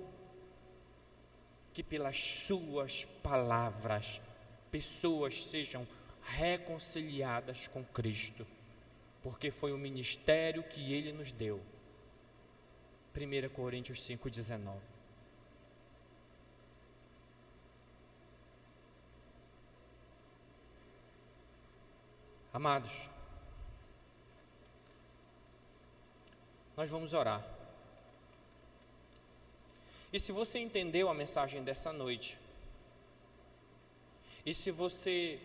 que pelas suas palavras pessoas sejam reconciliadas com Cristo, porque foi o ministério que Ele nos deu. 1 Coríntios 5,19. Amados, nós vamos orar. E se você entendeu a mensagem dessa noite, e se você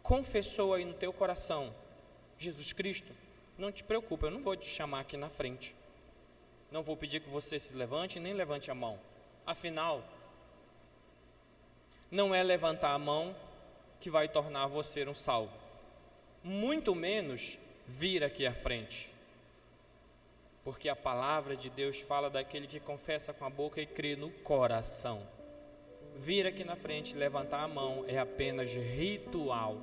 confessou aí no teu coração Jesus Cristo, não te preocupe, eu não vou te chamar aqui na frente. Não vou pedir que você se levante, nem levante a mão. Afinal, não é levantar a mão que vai tornar você um salvo. Muito menos vir aqui à frente. Porque a palavra de Deus fala daquele que confessa com a boca e crê no coração. Vir aqui na frente e levantar a mão é apenas ritual.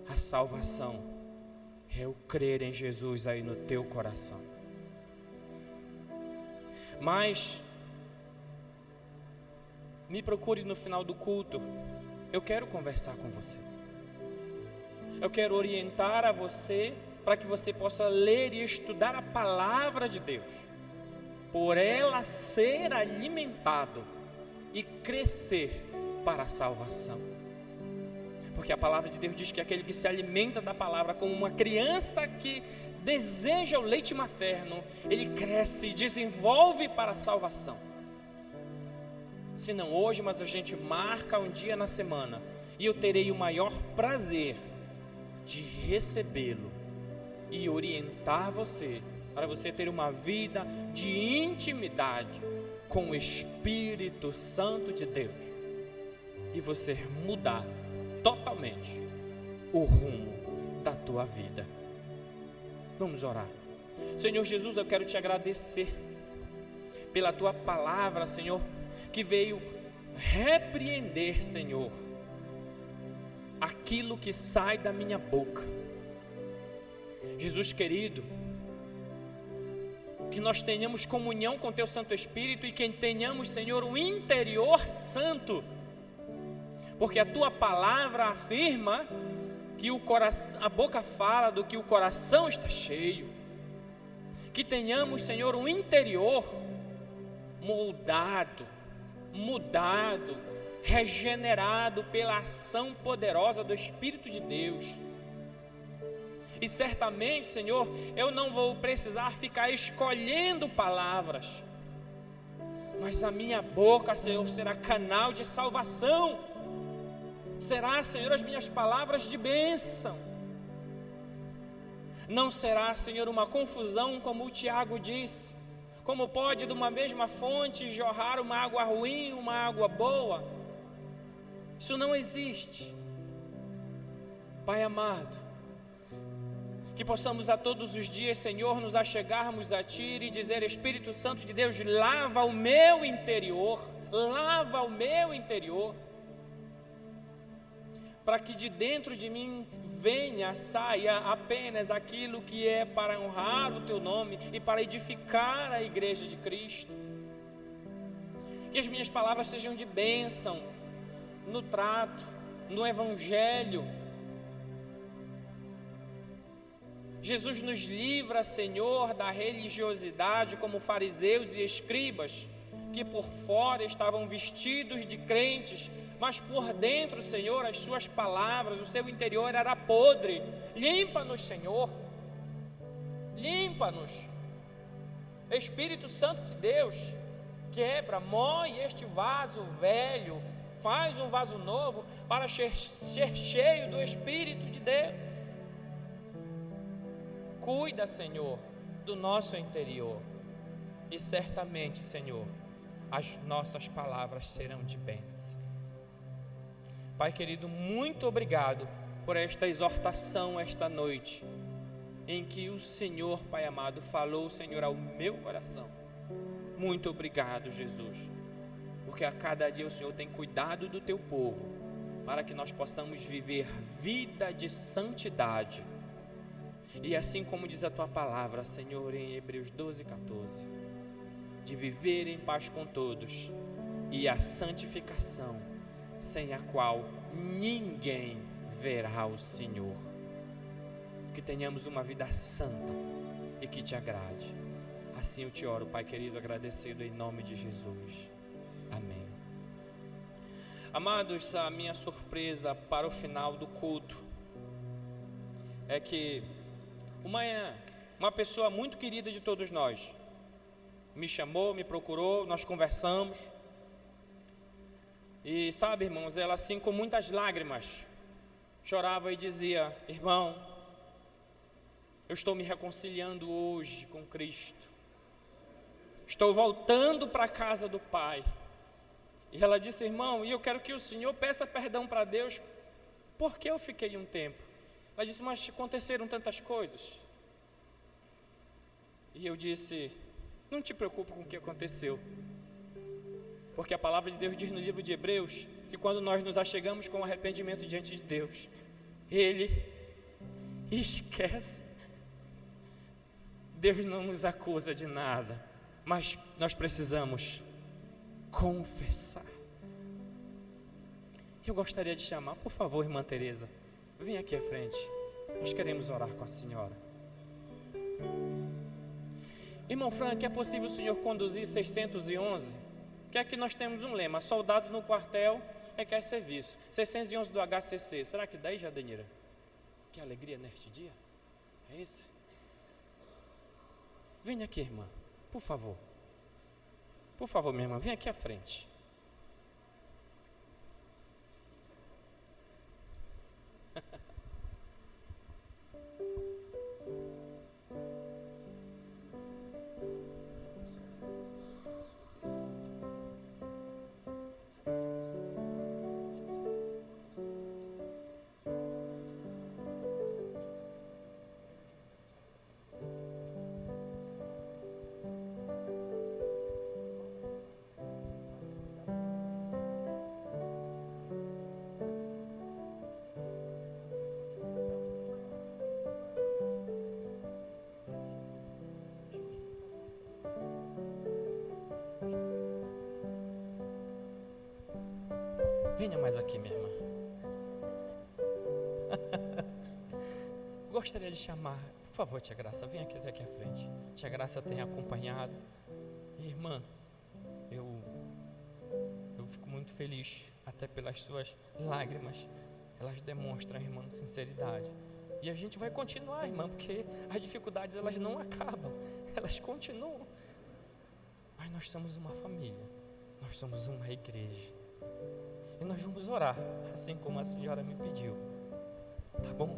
A salvação é o crer em Jesus aí no teu coração. Mas me procure no final do culto. Eu quero conversar com você. Eu quero orientar a você para que você possa ler e estudar a palavra de Deus, por ela ser alimentado e crescer para a salvação. Porque a palavra de Deus diz que aquele que se alimenta da palavra como uma criança que deseja o leite materno, ele cresce e desenvolve para a salvação. Se não hoje, mas a gente marca um dia na semana, e eu terei o maior prazer de recebê-lo e orientar você, para você ter uma vida de intimidade com o Espírito Santo de Deus, e você mudar totalmente o rumo da tua vida. Vamos orar. Senhor Jesus, eu quero te agradecer pela tua palavra, Senhor, que veio repreender, Senhor, aquilo que sai da minha boca. Jesus querido, que nós tenhamos comunhão com teu Santo Espírito e que tenhamos, Senhor, um interior santo, porque a tua palavra afirma que a boca fala do que o coração está cheio. Que tenhamos, Senhor, um interior moldado, mudado, regenerado pela ação poderosa do Espírito de Deus. E certamente, Senhor, eu não vou precisar ficar escolhendo palavras, mas a minha boca, Senhor, será canal de salvação. Será, Senhor, as minhas palavras de bênção. Não será, Senhor, uma confusão, como o Tiago disse. Como pode de uma mesma fonte jorrar uma água ruim, uma água boa? Isso não existe. Pai amado, que possamos a todos os dias, Senhor, nos achegarmos a Ti e dizer: Espírito Santo de Deus, lava o meu interior, lava o meu interior, para que de dentro de mim saia apenas aquilo que é para honrar o Teu nome e para edificar a igreja de Cristo. Que as minhas palavras sejam de bênção no trato, no Evangelho. Jesus, nos livra, Senhor, da religiosidade como fariseus e escribas, que por fora estavam vestidos de crentes, mas por dentro, Senhor, as suas palavras, o seu interior era podre. Limpa-nos, Senhor, limpa-nos. Espírito Santo de Deus, quebra, moe este vaso velho, faz um vaso novo para ser cheio do Espírito de Deus. Cuida, Senhor, do nosso interior, e certamente, Senhor, as nossas palavras serão de bênção. Pai querido, muito obrigado por esta exortação esta noite, em que o Senhor, Pai amado, falou, Senhor, ao meu coração. Muito obrigado, Jesus, porque a cada dia o Senhor tem cuidado do teu povo, para que nós possamos viver vida de santidade. E assim como diz a tua palavra, Senhor, em Hebreus 12:14, de viver em paz com todos, e a santificação, sem a qual ninguém verá o Senhor. Que tenhamos uma vida santa e que te agrade. Assim eu te oro, Pai querido, agradecido em nome de Jesus. Amém. Amados, a minha surpresa para o final do culto é que uma pessoa muito querida de todos nós me chamou, me procurou, nós conversamos. E sabe, irmãos, ela assim com muitas lágrimas chorava e dizia: irmão, eu estou me reconciliando hoje com Cristo, estou voltando para a casa do Pai. E ela disse: irmão, e eu quero que o senhor peça perdão para Deus, porque eu fiquei um tempo. Ela disse: mas aconteceram tantas coisas. E eu disse: não te preocupe com o que aconteceu, porque a palavra de Deus diz no livro de Hebreus que quando nós nos achegamos com arrependimento diante de Deus, Ele esquece. Deus não nos acusa de nada, mas nós precisamos confessar. Eu gostaria de chamar, por favor, irmã Teresa, vem aqui à frente, nós queremos orar com a senhora. Irmão Frank, é possível o senhor conduzir 611? Que aqui nós temos um lema: soldado no quartel requer serviço. 611 do HCC, será que dá aí, Jadenira? Que alegria neste dia, é esse? Venha aqui, irmã, por favor. Por favor, minha irmã, vem aqui à frente. Venha mais aqui, minha irmã. Gostaria de chamar, por favor, tia Graça, venha aqui até aqui à frente. Tia Graça tem acompanhado. Irmã, eu fico muito feliz, até pelas suas lágrimas. Elas demonstram, irmã, sinceridade. E a gente vai continuar, irmã, porque as dificuldades, elas não acabam, elas continuam. Mas nós somos uma família, nós somos uma igreja. E nós vamos orar, assim como a senhora me pediu. Tá bom?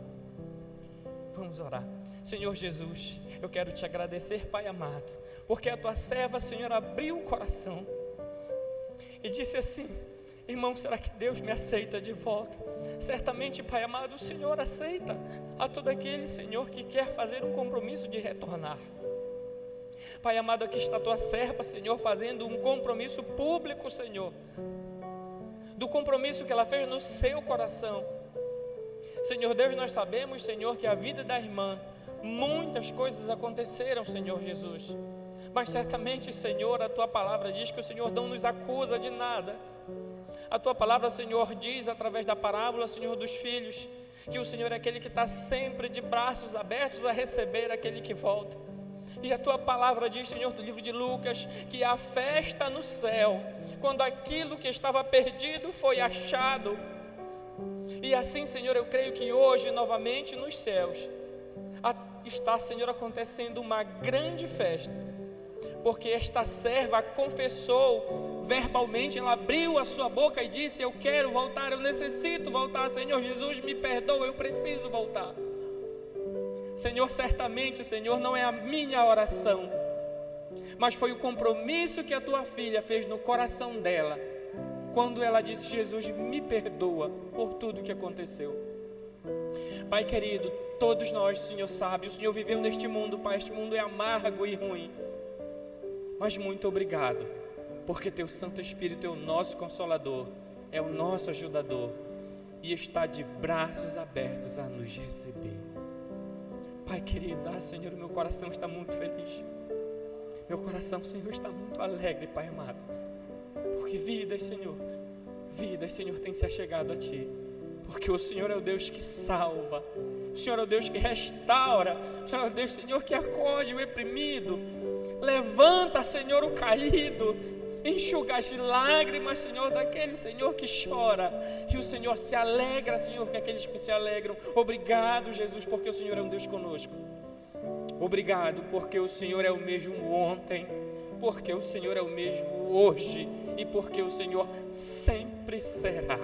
Vamos orar. Senhor Jesus, eu quero te agradecer, Pai amado, porque a tua serva, Senhor, abriu o coração e disse assim: irmão, será que Deus me aceita de volta? Certamente, Pai amado, o Senhor aceita a todo aquele, Senhor, que quer fazer um compromisso de retornar. Pai amado, aqui está a tua serva, Senhor, fazendo um compromisso público, Senhor, do compromisso que ela fez no seu coração. Senhor Deus, nós sabemos, Senhor, que a vida da irmã, muitas coisas aconteceram, Senhor Jesus, mas certamente, Senhor, a tua palavra diz que o Senhor não nos acusa de nada. A tua palavra, Senhor, diz através da parábola, Senhor, dos filhos, que o Senhor é aquele que está sempre de braços abertos a receber aquele que volta. E a tua palavra diz, Senhor, do livro de Lucas, que há festa no céu, quando aquilo que estava perdido foi achado. E assim, Senhor, eu creio que hoje, novamente nos céus, está, Senhor, acontecendo uma grande festa, porque esta serva confessou verbalmente, ela abriu a sua boca e disse: eu quero voltar, eu necessito voltar, Senhor Jesus, me perdoa, eu preciso voltar. Senhor, certamente, Senhor, não é a minha oração, mas foi o compromisso que a tua filha fez no coração dela, quando ela disse: Jesus, me perdoa por tudo que aconteceu. Pai querido, todos nós, o Senhor sabe, o Senhor viveu neste mundo, Pai, este mundo é amargo e ruim, mas muito obrigado, porque teu Santo Espírito é o nosso Consolador, é o nosso ajudador, e está de braços abertos a nos receber. Pai querido, Senhor, o meu coração está muito feliz, meu coração, Senhor, está muito alegre, Pai amado, porque vidas, Senhor, tem se achegado a Ti, porque o Senhor é o Deus que salva, o Senhor é o Deus que restaura, o Senhor é o Deus, Senhor, que acode o oprimido, levanta, Senhor, o caído, enxuga as lágrimas, Senhor, daquele, Senhor, que chora, e o Senhor se alegra, Senhor, com aqueles que se alegram. Obrigado, Jesus, porque o Senhor é um Deus conosco. Obrigado, porque o Senhor é o mesmo ontem, porque o Senhor é o mesmo hoje, e porque o Senhor sempre será.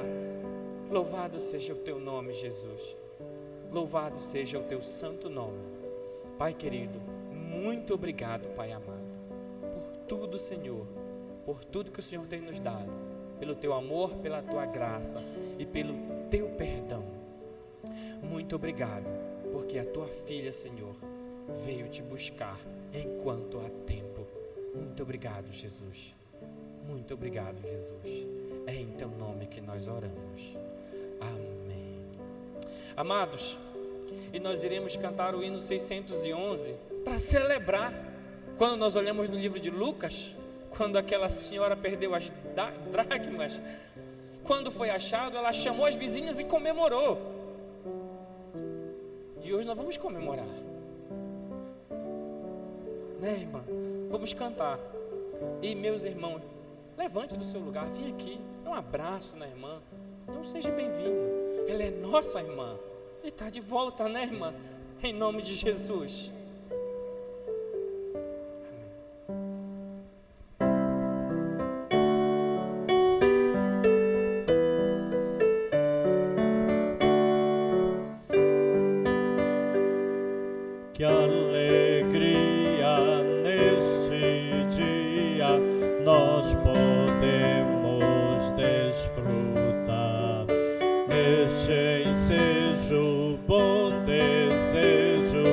Louvado seja o teu nome, Jesus. Louvado seja o teu santo nome. Pai querido, muito obrigado, Pai amado, por tudo, Senhor, por tudo que o Senhor tem nos dado, pelo teu amor, pela tua graça e pelo teu perdão. Muito obrigado, porque a tua filha, Senhor, veio te buscar enquanto há tempo. Muito obrigado, Jesus. Muito obrigado, Jesus. É em teu nome que nós oramos. Amém. Amados, e nós iremos cantar o hino 611 para celebrar. Quando nós olhamos no livro de Lucas, quando aquela senhora perdeu as dracmas, quando foi achado, ela chamou as vizinhas e comemorou. E hoje nós vamos comemorar, né, irmã? Vamos cantar. E meus irmãos, levante do seu lugar, vem aqui, dá um abraço na irmã, não seja bem-vindo, ela é nossa irmã, e está de volta, né, irmã? Em nome de Jesus. Que alegria neste dia nós podemos desfrutar, neste ensejo, bom desejo.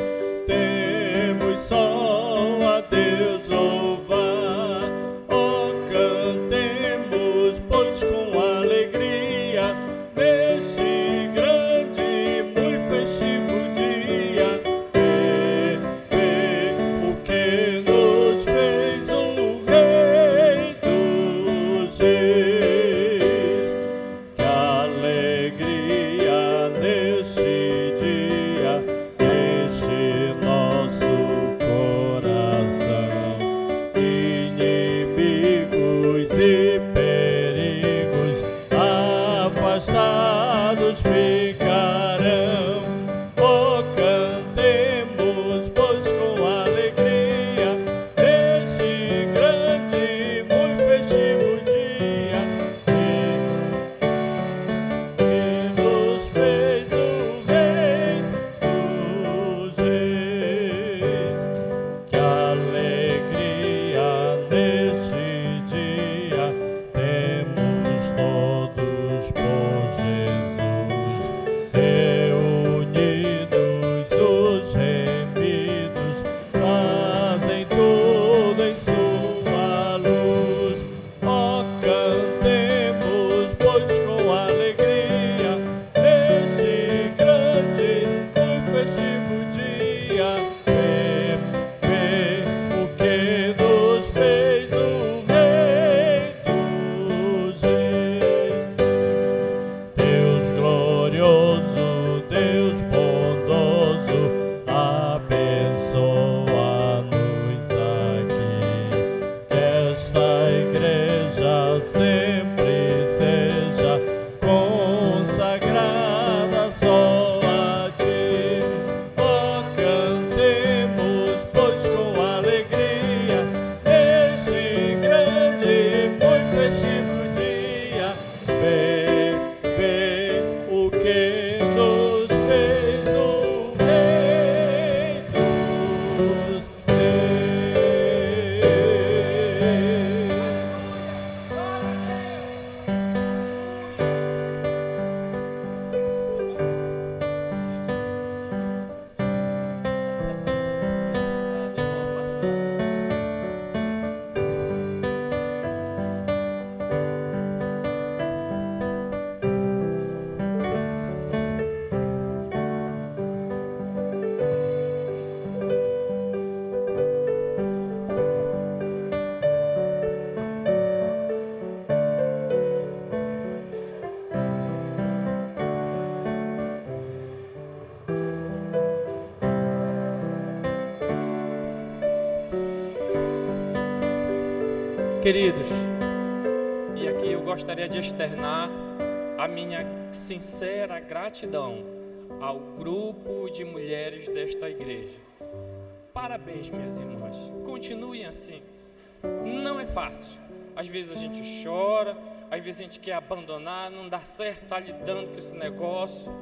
Queridos, e aqui eu gostaria de externar a minha sincera gratidão ao grupo de mulheres desta igreja. Parabéns, minhas irmãs, continuem assim. Não é fácil, às vezes a gente chora, às vezes a gente quer abandonar, não dá certo, está lidando com esse negócio,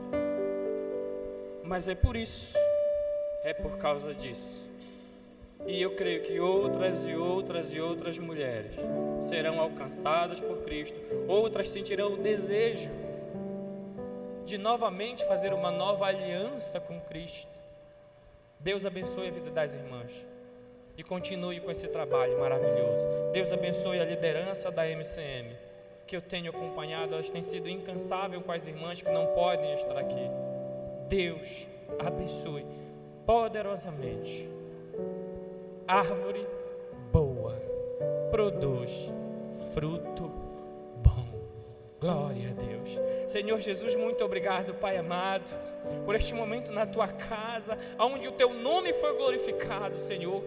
mas é por isso, é por causa disso. E eu creio que outras e outras e outras mulheres serão alcançadas por Cristo, outras sentirão o desejo de novamente fazer uma nova aliança com Cristo. Deus abençoe a vida das irmãs e continue com esse trabalho maravilhoso. Deus abençoe a liderança da MCM, que eu tenho acompanhado, elas têm sido incansáveis com as irmãs que não podem estar aqui. Deus abençoe poderosamente. Árvore boa produz fruto bom. Glória a Deus. Senhor Jesus, muito obrigado, Pai amado, por este momento na Tua casa, onde o Teu nome foi glorificado, Senhor.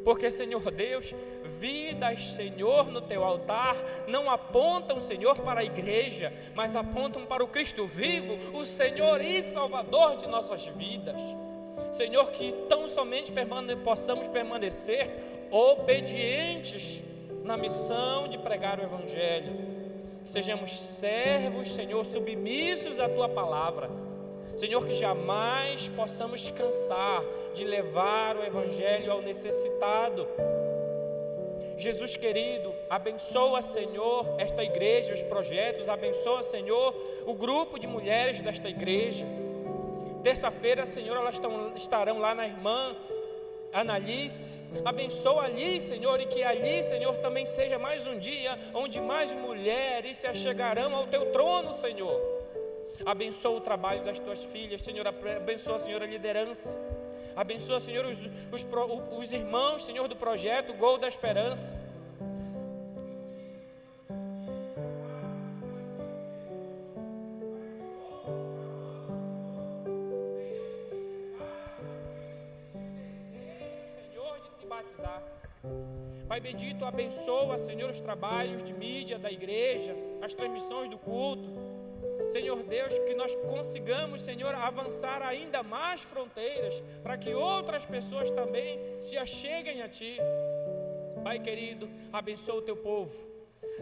Porque, Senhor Deus, vidas, Senhor, no Teu altar não apontam, Senhor, para a igreja, mas apontam para o Cristo vivo, o Senhor e Salvador de nossas vidas. Senhor, que tão somente possamos permanecer obedientes na missão de pregar o Evangelho. Sejamos servos, Senhor, submissos à Tua palavra. Senhor, que jamais possamos te cansar de levar o Evangelho ao necessitado. Jesus querido, abençoa, Senhor, esta igreja, os projetos, abençoa, Senhor, o grupo de mulheres desta igreja. Terça-feira, Senhor, elas estarão lá na irmã Analice. Abençoa ali, Senhor, e que ali, Senhor, também seja mais um dia onde mais mulheres se achegarão ao Teu trono, Senhor. Abençoa o trabalho das Tuas filhas, Senhor, abençoa, Senhor, a liderança. Abençoa, Senhor, os irmãos, Senhor, do projeto Gol da Esperança. Pai bendito, abençoa, Senhor, os trabalhos de mídia da igreja, as transmissões do culto. Senhor Deus, que nós consigamos, Senhor, avançar ainda mais fronteiras, para que outras pessoas também se acheguem a Ti. Pai querido, abençoa o Teu povo.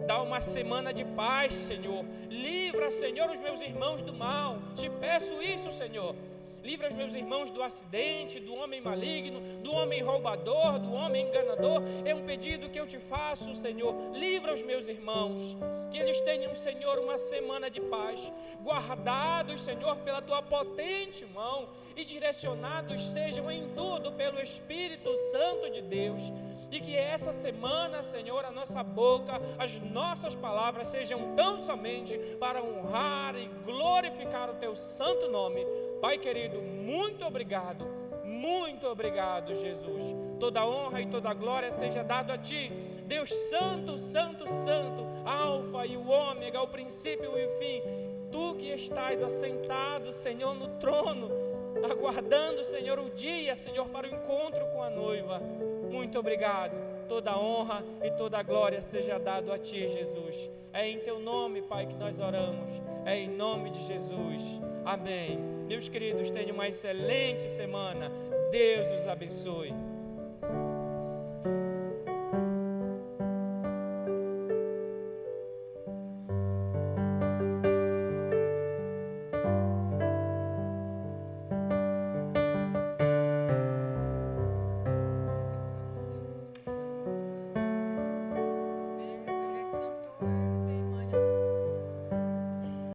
Dá uma semana de paz, Senhor. Livra, Senhor, os meus irmãos do mal. Te peço isso, Senhor. Livra os meus irmãos do acidente, do homem maligno, do homem roubador, do homem enganador. É um pedido que eu te faço, Senhor. Livra os meus irmãos, que eles tenham, Senhor, uma semana de paz, guardados, Senhor, pela Tua potente mão e direcionados sejam em tudo pelo Espírito Santo de Deus. E que essa semana, Senhor, a nossa boca, as nossas palavras sejam tão somente para honrar e glorificar o Teu santo nome. Pai querido, muito obrigado, Jesus. Toda honra e toda glória seja dado a Ti, Deus santo, santo, santo, Alfa e o Ômega, o princípio e o fim. Tu que estás assentado, Senhor, no trono, aguardando, Senhor, o dia, Senhor, para o encontro com a noiva. Muito obrigado. Toda honra e toda glória seja dado a Ti, Jesus. É em Teu nome, Pai, que nós oramos. É em nome de Jesus. Amém. Meus queridos, tenham uma excelente semana. Deus os abençoe.